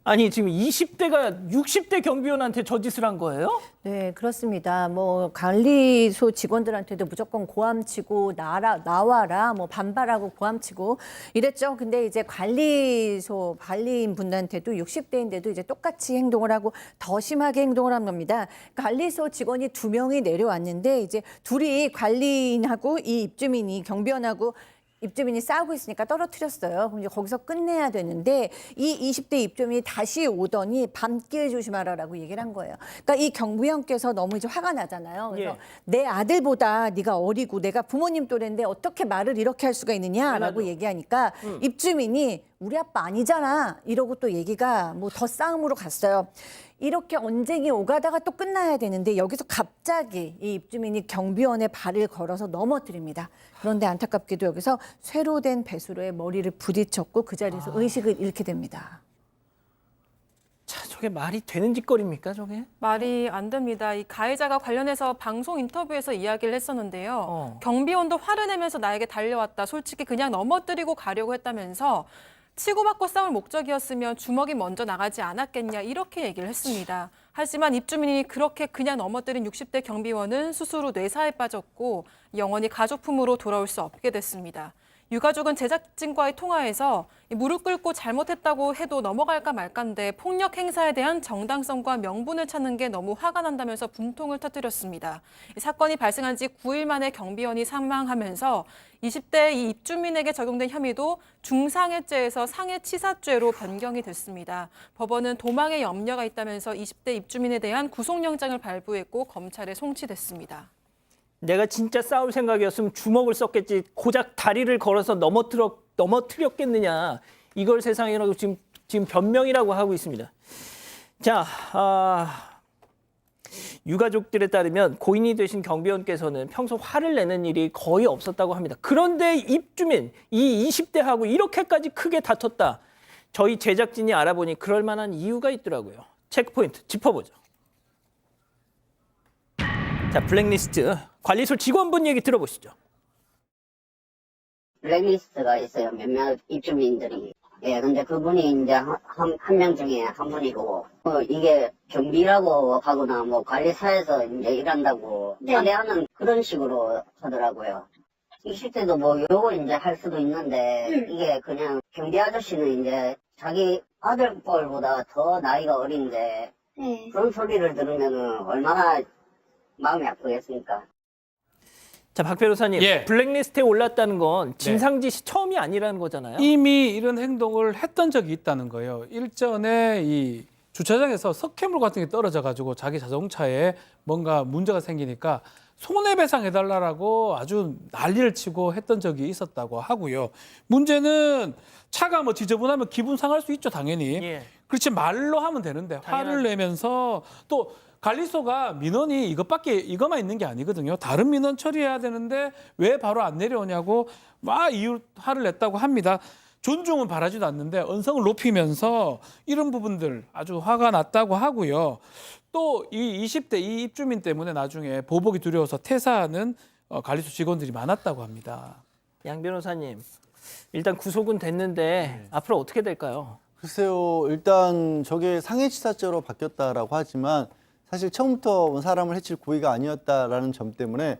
아니 지금 20대가 60대 경비원한테 저 짓을 한 거예요? 네, 그렇습니다. 뭐 관리소 직원들한테도 무조건 고함치고 나와라, 뭐 반발하고 고함치고 이랬죠. 근데 이제 관리소 관리인 분한테도 60대인데도 이제 똑같이 행동을 하고 더 심하게 행동을 한 겁니다. 관리소 직원이 2명이 내려왔는데 이제 둘이 관리인하고 이 입주민이 경비원하고 입주민이 싸우고 있으니까 떨어뜨렸어요. 그럼 이제 거기서 끝내야 되는데 이 20대 입주민이 다시 오더니 밤길 조심하라라고 얘기를 한 거예요. 그러니까 이 경비원께서 너무 이제 화가 나잖아요. 그래서 예. 내 아들보다 네가 어리고 내가 부모님 또래인데 어떻게 말을 이렇게 할 수가 있느냐라고 당연하죠. 얘기하니까 입주민이 우리 아빠 아니잖아 이러고 또 얘기가 뭐 더 싸움으로 갔어요. 이렇게 언쟁이 오가다가 또 끝나야 되는데 여기서 갑자기 이 입주민이 경비원의 발을 걸어서 넘어뜨립니다. 그런데 안타깝게도 여기서 쇠로 된 배수로에 머리를 부딪혔고 그 자리에서 의식을 잃게 됩니다. 자, 저게 말이 되는 짓거리입니까, 저게? 말이 안 됩니다. 이 가해자가 관련해서 방송 인터뷰에서 이야기를 했었는데요. 어. 경비원도 화를 내면서 나에게 달려왔다. 솔직히 그냥 넘어뜨리고 가려고 했다면서 치고받고 싸울 목적이었으면 주먹이 먼저 나가지 않았겠냐 이렇게 얘기를 했습니다. 하지만 입주민이 그렇게 그냥 넘어뜨린 60대 경비원은 수술 후 뇌사에 빠졌고 영원히 가족품으로 돌아올 수 없게 됐습니다. 유가족은 제작진과의 통화에서 무릎 꿇고 잘못했다고 해도 넘어갈까 말까인데 폭력 행사에 대한 정당성과 명분을 찾는 게 너무 화가 난다면서 분통을 터뜨렸습니다. 이 사건이 발생한 지 9일 만에 경비원이 사망하면서 20대 이 입주민에게 적용된 혐의도 중상해죄에서 상해치사죄로 변경이 됐습니다. 법원은 도망의 염려가 있다면서 20대 입주민에 대한 구속영장을 발부했고 검찰에 송치됐습니다. 내가 진짜 싸울 생각이었으면 주먹을 썼겠지. 고작 다리를 걸어서 넘어뜨렸겠느냐. 이걸 세상이라고 지금 변명이라고 하고 있습니다. 자, 유가족들에 따르면 고인이 되신 경비원께서는 평소 화를 내는 일이 거의 없었다고 합니다. 그런데 입주민, 이 20대하고 이렇게까지 크게 다퉜다. 저희 제작진이 알아보니 그럴 만한 이유가 있더라고요. 체크포인트 짚어보죠. 자, 블랙리스트 관리소 직원분 얘기 들어보시죠. 블랙리스트가 있어요. 몇몇 입주민들이. 예, 근데 그분이 이제 한 명 중에 한 분이고, 이게 경비라고 하거나 뭐 관리사에서 이제 일한다고 사례하는 그런 식으로 하더라고요. 20대도 뭐 요거 이제 할 수도 있는데, 이게 그냥 경비 아저씨는 이제 자기 아들 뻘보다 더 나이가 어린데, 그런 소리를 들으면은 얼마나 마음이 아프겠습니까? 자, 박 변호사님, 예. 블랙리스트에 올랐다는 건 진상짓이 처음이 아니라는 거잖아요. 이미 이런 행동을 했던 적이 있다는 거예요. 일전에 이 주차장에서 석회물 같은 게 떨어져 가지고 자기 자동차에 뭔가 문제가 생기니까 손해배상 해달라고 아주 난리를 치고 했던 적이 있었다고 하고요. 문제는 차가 뭐 지저분하면 기분 상할 수 있죠, 당연히. 예. 그렇지 말로 하면 되는데 화를 내면서 또 관리소가 민원이 이것만 있는 게 아니거든요. 다른 민원 처리해야 되는데 왜 바로 안 내려오냐고 막 화를 냈다고 합니다. 존중은 바라지도 않는데 언성을 높이면서 이런 부분들 아주 화가 났다고 하고요. 또 이 20대 이 입주민 때문에 나중에 보복이 두려워서 퇴사하는 관리소 직원들이 많았다고 합니다. 양 변호사님, 일단 구속은 됐는데 앞으로 어떻게 될까요? 글쎄요, 일단 저게 상해치사죄로 바뀌었다라고 하지만 사실 처음부터 사람을 해칠 고의가 아니었다라는 점 때문에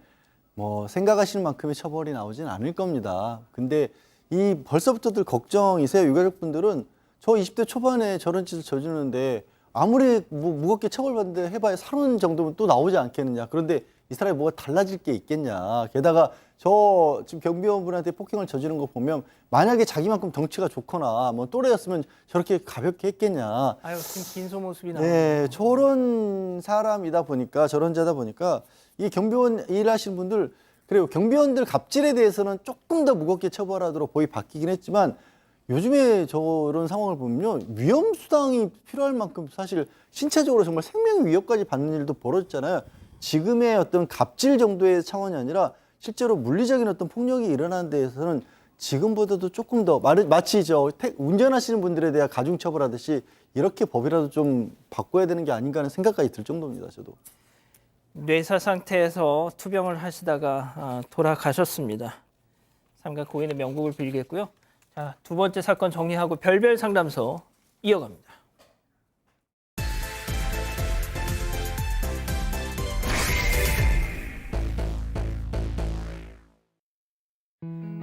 뭐 생각하시는 만큼의 처벌이 나오진 않을 겁니다. 근데 이 벌써부터들 걱정이세요. 유가족분들은 저 20대 초반에 저런 짓을 저지르는데 아무리 뭐 무겁게 처벌받는데 해봐야 3년 정도면 또 나오지 않겠느냐. 그런데 이 사람이 뭐가 달라질 게 있겠냐. 게다가 저 지금 경비원분한테 폭행을 저지른 거 보면 만약에 자기만큼 덩치가 좋거나 뭐 또래였으면 저렇게 가볍게 했겠냐. 아유, 지금 긴 속모습이 나오네요. 네, 저런 사람이다 보니까 저런 자다 보니까 이 경비원 일하시는 분들 그리고 경비원들 갑질에 대해서는 조금 더 무겁게 처벌하도록 법이 바뀌긴 했지만 요즘에 저런 상황을 보면요 위험 수당이 필요할 만큼 사실 신체적으로 정말 생명 위협까지 받는 일도 벌어졌잖아요. 지금의 어떤 갑질 정도의 차원이 아니라 실제로 물리적인 어떤 폭력이 일어나는 데에서는 지금보다도 조금 더 마치 운전하시는 분들에 대한 가중처벌하듯이 이렇게 법이라도 좀 바꿔야 되는 게 아닌가 하는 생각까지 들 정도입니다. 저도. 뇌사 상태에서 투병을 하시다가 돌아가셨습니다. 삼가 고인의 명복을 빌겠고요. 자, 두 번째 사건 정리하고 별별 상담소 이어갑니다.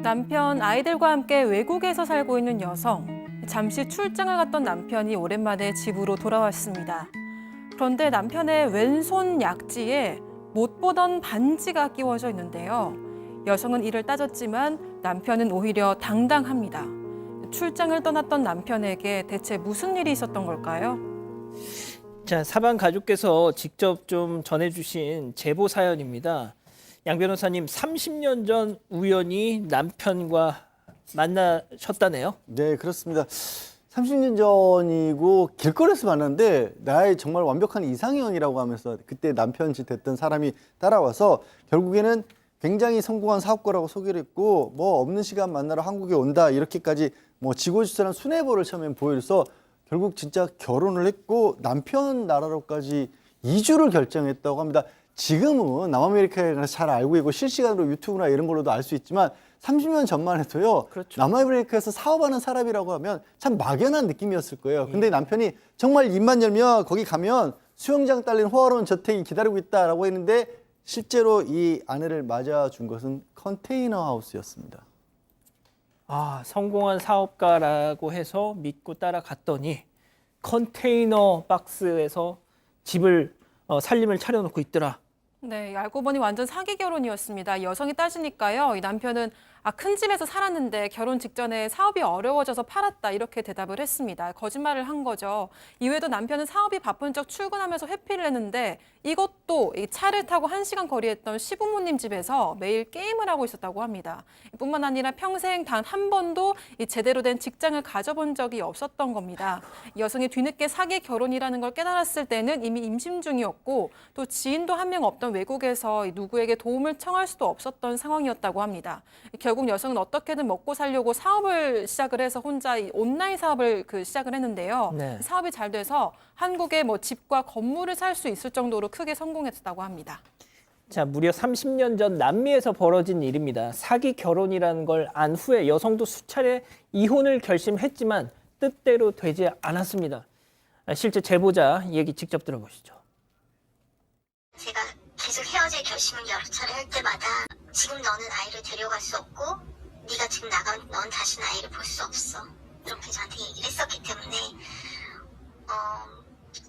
남편, 아이들과 함께 외국에서 살고 있는 여성. 잠시 출장을 갔던 남편이 오랜만에 집으로 돌아왔습니다. 그런데 남편의 왼손 약지에 못 보던 반지가 끼워져 있는데요. 여성은 이를 따졌지만 남편은 오히려 당당합니다. 출장을 떠났던 남편에게 대체 무슨 일이 있었던 걸까요? 자, 사반 가족께서 직접 좀 전해주신 제보 사연입니다. 양 변호사님, 30년 전 우연히 남편과 만나셨다네요. 네, 그렇습니다. 30년 전이고 길거리에서 만났는데 나의 정말 완벽한 이상형이라고 하면서 그때 남편 짓 했던 사람이 따라와서 결국에는 굉장히 성공한 사업가라고 소개를 했고 뭐 없는 시간 만나러 한국에 온다 이렇게까지 뭐 지고지선한 순애보를 처음엔 보여줘서 결국 진짜 결혼을 했고 남편 나라로까지 이주를 결정했다고 합니다. 지금은 남아메리카에 가서 잘 알고 있고 실시간으로 유튜브나 이런 걸로도 알 수 있지만 30년 전만 해도요. 그렇죠. 남아메리카에서 사업하는 사람이라고 하면 참 막연한 느낌이었을 거예요. 근데 남편이 정말 입만 열면 거기 가면 수영장 딸린 호화로운 저택이 기다리고 있다라고 했는데 실제로 이 아내를 맞아준 것은 컨테이너 하우스였습니다. 아, 성공한 사업가라고 해서 믿고 따라갔더니 컨테이너 박스에서 집을 살림을 차려놓고 있더라. 네, 알고 보니 완전 사기 결혼이었습니다. 여성이 따지니까요. 이 남편은 큰 집에서 살았는데 결혼 직전에 사업이 어려워져서 팔았다 이렇게 대답을 했습니다. 거짓말을 한 거죠. 이외에도 남편은 사업이 바쁜 적 출근하면서 회피를 했는데 이것도 이 차를 타고 1시간 거리에 있던 시부모님 집에서 매일 게임을 하고 있었다고 합니다. 뿐만 아니라 평생 단 한 번도 이 제대로 된 직장을 가져본 적이 없었던 겁니다. 여성이 뒤늦게 사기 결혼이라는 걸 깨달았을 때는 이미 임신 중이었고 또 지인도 한 명 없던 외국에서 누구에게 도움을 청할 수도 없었던 상황이었다고 합니다. 결국 여성은 어떻게든 먹고 살려고 사업을 시작을 해서 혼자 이 온라인 사업을 시작을 했는데요. 네. 사업이 잘 돼서 한국에 뭐 집과 건물을 살 수 있을 정도로 크게 성공했다고 합니다. 자, 무려 30년 전 남미에서 벌어진 일입니다. 사기 결혼이라는 걸 안 후에 여성도 수차례 이혼을 결심했지만 뜻대로 되지 않았습니다. 실제 제보자 얘기 직접 들어보시죠. 제가 계속 헤어질 결심을 여러 차례 할 때마다 지금 너는 아이를 데려갈 수 없고 네가 지금 나가면 넌 다시는 아이를 볼 수 없어. 이렇게 저한테 얘기를 했었기 때문에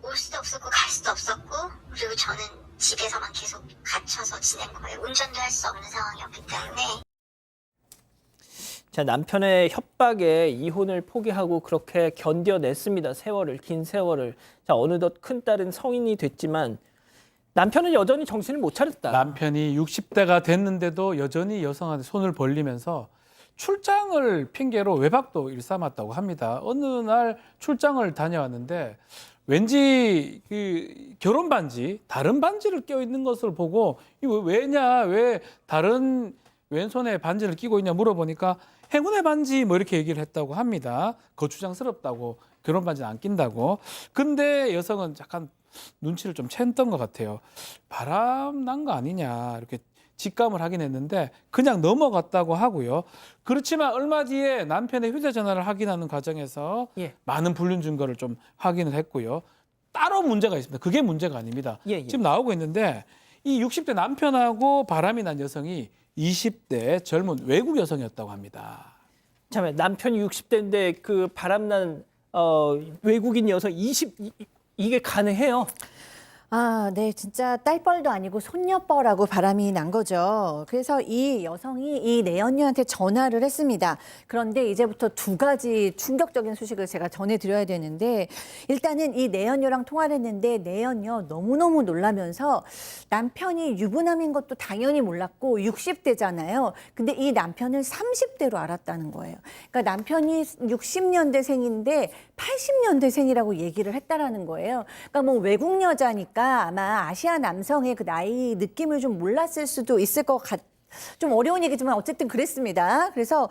올 수도 없었고 갈 수도 없었고 그리고 저는 집에서만 계속 갇혀서 지낸 거예요. 운전도 할 수 없는 상황이었기 때문에. 자, 남편의 협박에 이혼을 포기하고 그렇게 견뎌냈습니다. 긴 세월을. 자, 어느덧 큰딸은 성인이 됐지만 남편은 여전히 정신을 못 차렸다. 남편이 60대가 됐는데도 여전히 여성한테 손을 벌리면서 출장을 핑계로 외박도 일삼았다고 합니다. 어느 날 출장을 다녀왔는데 왠지 그 결혼 반지, 다른 반지를 껴 있는 것을 보고 이거 왜냐, 왜 다른 왼손에 반지를 끼고 있냐 물어보니까 행운의 반지 뭐 이렇게 얘기를 했다고 합니다. 거추장스럽다고 결혼 반지는 안 낀다고. 근데 여성은 약간 눈치를 좀 챘던 것 같아요. 바람 난 거 아니냐 이렇게 직감을 하긴 했는데 그냥 넘어갔다고 하고요. 그렇지만 얼마 뒤에 남편의 휴대전화를 확인하는 과정에서 많은 불륜 증거를 좀 확인을 했고요. 따로 문제가 있습니다. 그게 문제가 아닙니다. 지금 나오고 있는데 이 60대 남편하고 바람이 난 여성이 20대 젊은 외국 여성이었다고 합니다. 참, 남편이 60대인데 그 바람난 외국인 여성 이게 가능해요? 아, 네, 진짜 딸뻘도 아니고 손녀뻘하고 바람이 난 거죠. 그래서 이 여성이 이 내연녀한테 전화를 했습니다. 그런데 이제부터 두 가지 충격적인 소식을 제가 전해드려야 되는데 일단은 이 내연녀랑 통화를 했는데 내연녀 너무너무 놀라면서 남편이 유부남인 것도 당연히 몰랐고 60대잖아요. 근데 이 남편을 30대로 알았다는 거예요. 그러니까 남편이 60년대생인데 80년대생이라고 얘기를 했다라는 거예요. 그러니까 뭐 외국 여자니까 아마 아시아 남성의 그 나이 느낌을 좀 몰랐을 수도 있을 것 좀 어려운 얘기지만 어쨌든 그랬습니다. 그래서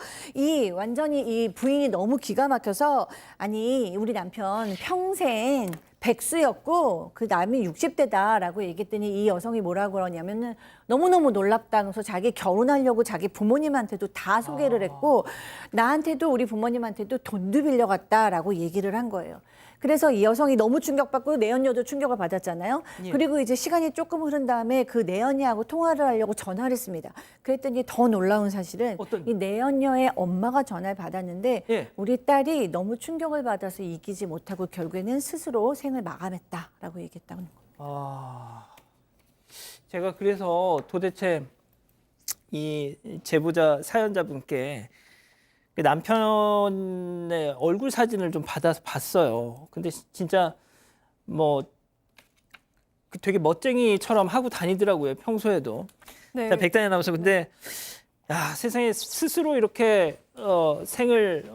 완전히 이 부인이 너무 기가 막혀서 아니 우리 남편 평생 백수였고 그 남이 60대다라고 얘기했더니 이 여성이 뭐라고 그러냐면은 너무너무 놀랍다. 그래서 자기 결혼하려고 자기 부모님한테도 다 소개를 했고 나한테도 우리 부모님한테도 돈도 빌려갔다라고 얘기를 한 거예요. 그래서 이 여성이 너무 충격받고 내연녀도 충격을 받았잖아요. 그리고 이제 시간이 조금 흐른 다음에 그 내연녀하고 통화를 하려고 전화를 했습니다. 그랬더니 더 놀라운 사실은 이 내연녀의 엄마가 전화를 받았는데 우리 딸이 너무 충격을 받아서 이기지 못하고 결국에는 스스로 생을 마감했다라고 얘기했다는 겁니다. 제가 그래서 도대체 이 제보자 사연자분께 그 남편의 얼굴 사진을 좀 받아서 봤어요. 근데 진짜 뭐 되게 멋쟁이처럼 하고 다니더라고요. 평소에도. 네. 자, 백단이 아나운서 근데 야, 세상에 스스로 이렇게 생을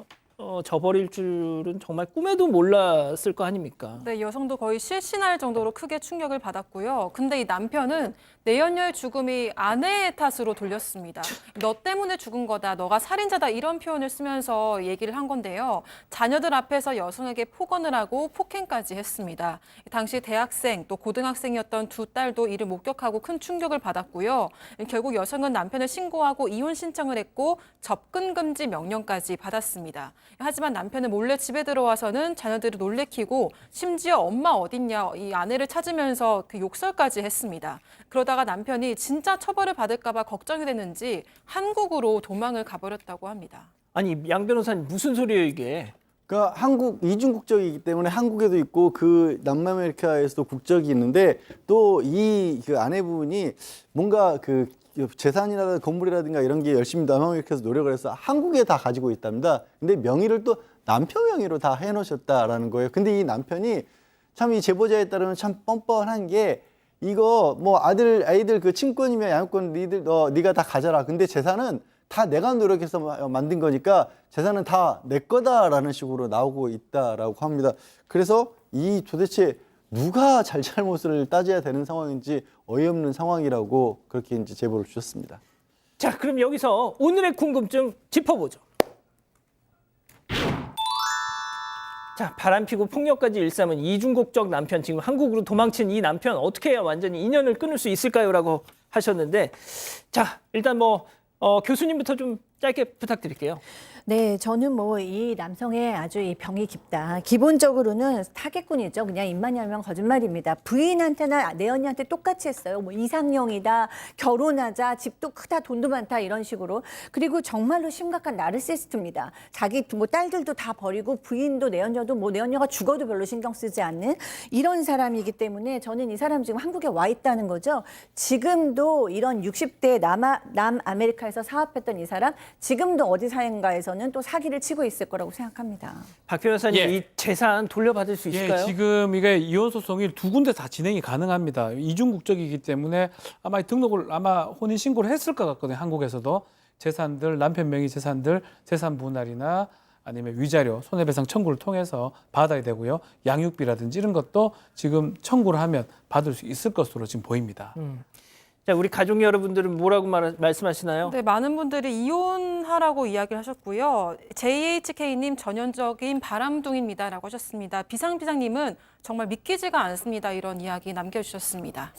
저버릴 줄은 정말 꿈에도 몰랐을 거 아닙니까? 네, 여성도 거의 실신할 정도로 크게 충격을 받았고요. 근데 이 남편은 내연녀의 죽음이 아내의 탓으로 돌렸습니다. 너 때문에 죽은 거다, 너가 살인자다 이런 표현을 쓰면서 얘기를 한 건데요. 자녀들 앞에서 여성에게 폭언을 하고 폭행까지 했습니다. 당시 대학생 또 고등학생이었던 두 딸도 이를 목격하고 큰 충격을 받았고요. 결국 여성은 남편을 신고하고 이혼 신청을 했고 접근 금지 명령까지 받았습니다. 하지만 남편은 몰래 집에 들어와서는 자녀들을 놀래키고 심지어 엄마 어딨냐 이 아내를 찾으면서 그 욕설까지 했습니다. 그러다가 남편이 진짜 처벌을 받을까 봐 걱정이 됐는지 한국으로 도망을 가버렸다고 합니다. 아니 양 변호사님 무슨 소리예요 이게? 그러니까 한국 이중 국적이기 때문에 한국에도 있고 그 남아메리카에서도 국적이 있는데 또 이 그 아내분이 뭔가 그 재산이라든가 건물이라든가 이런 게 열심히 남아메리카에서 노력을 해서 한국에 다 가지고 있답니다. 근데 명의를 또 남편 명의로 다 해놓으셨다라는 거예요. 근데 이 남편이 참 이 제보자에 따르면 참 뻔뻔한 게 이거 뭐 아이들 그 친권이면 양육권 네가 다 가져라. 근데 재산은 다 내가 노력해서 만든 거니까 재산은 다 내 거다라는 식으로 나오고 있다라고 합니다. 그래서 이 도대체 누가 잘못을 따져야 되는 상황인지 어이없는 상황이라고 그렇게 이제 제보를 주셨습니다. 자, 그럼 여기서 오늘의 궁금증 짚어보죠. 자, 바람피고 폭력까지 일삼은 이중국적 남편, 지금 한국으로 도망친 이 남편 어떻게 해야 완전히 인연을 끊을 수 있을까요? 라고 하셨는데, 자, 일단 뭐 교수님부터 좀 짧게 부탁드릴게요. 네, 저는 뭐 이 남성의 아주 이 병이 깊다. 기본적으로는 사기꾼이죠. 그냥 입만 열면 거짓말입니다. 부인한테나 내 언니한테 똑같이 했어요. 뭐 이상형이다, 결혼하자, 집도 크다, 돈도 많다 이런 식으로. 그리고 정말로 심각한 나르시스트입니다. 자기 뭐 딸들도 다 버리고 부인도 내 언녀도 뭐 내 언녀가 죽어도 별로 신경 쓰지 않는 이런 사람이기 때문에 저는 이 사람 지금 한국에 와 있다는 거죠. 지금도 이런 60대 남아메리카에서 사업했던 이 사람 지금도 어디 사인가에서는 또 사기를 치고 있을 거라고 생각합니다. 박 변호사님, 예. 이 재산 돌려받을 수 있을까요? 예, 지금 이게 이혼 소송이 두 군데 다 진행이 가능합니다. 이중 국적이기 때문에 아마 등록을 혼인 신고를 했을 것 같거든요. 한국에서도 재산들 남편 명의 재산들 재산 분할이나 아니면 위자료 손해배상 청구를 통해서 받아야 되고요. 양육비라든지 이런 것도 지금 청구를 하면 받을 수 있을 것으로 지금 보입니다. 자, 우리 가족 여러분들은 뭐라고 말씀하시나요? 네, 많은 분들이 이혼하라고 이야기를 하셨고요. JHK님 전형적인 바람둥이입니다라고 하셨습니다. 비상비상님은 정말 믿기지가 않습니다. 이런 이야기 남겨주셨습니다.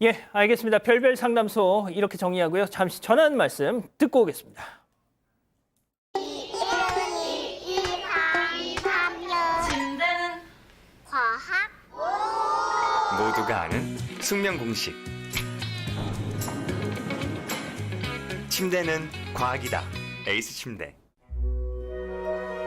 예, 알겠습니다. 별별 상담소 이렇게 정리하고요. 잠시 전화 한 말씀 듣고 오겠습니다. 1, 2, 3, 3년 침대는 과학 모두가 아는 숙면 공식. 침대는 과학이다. 에이스 침대.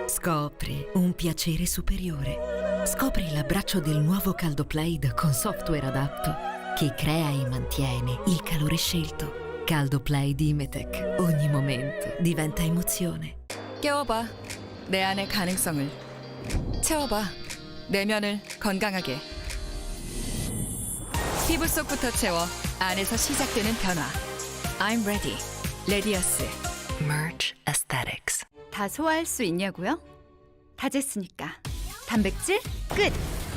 Scopri un piacere superiore. Scopri l'abbraccio del nuovo CaldoPlate con software adatto che crea e mantiene il calore scelto. CaldoPlay di Imetec. Ogni momento diventa emozione. 깨워봐. 내 안의 가능성을. 채워봐. 내면을 건강하게. 피부 속부터 채워 안에서 시작되는 변화. I'm ready. 레디어스. Merge Aesthetics. 다 소화할 수 있냐고요? 다제스니까. 단백질 끝.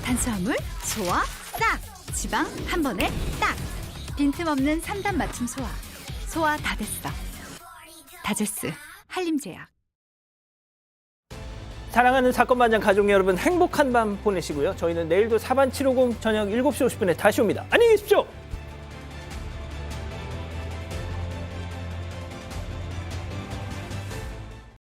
탄수화물 소화 싹. 지방 한 번에 딱. 빈틈없는 3단 맞춤 소화. 소화 다 됐어. 다제스. 한림제약. 사랑하는 사건반장 가족 여러분, 행복한 밤 보내시고요. 저희는 내일도 사반 750 저녁 7시 50분에 다시 옵니다. 안녕히 계십시오.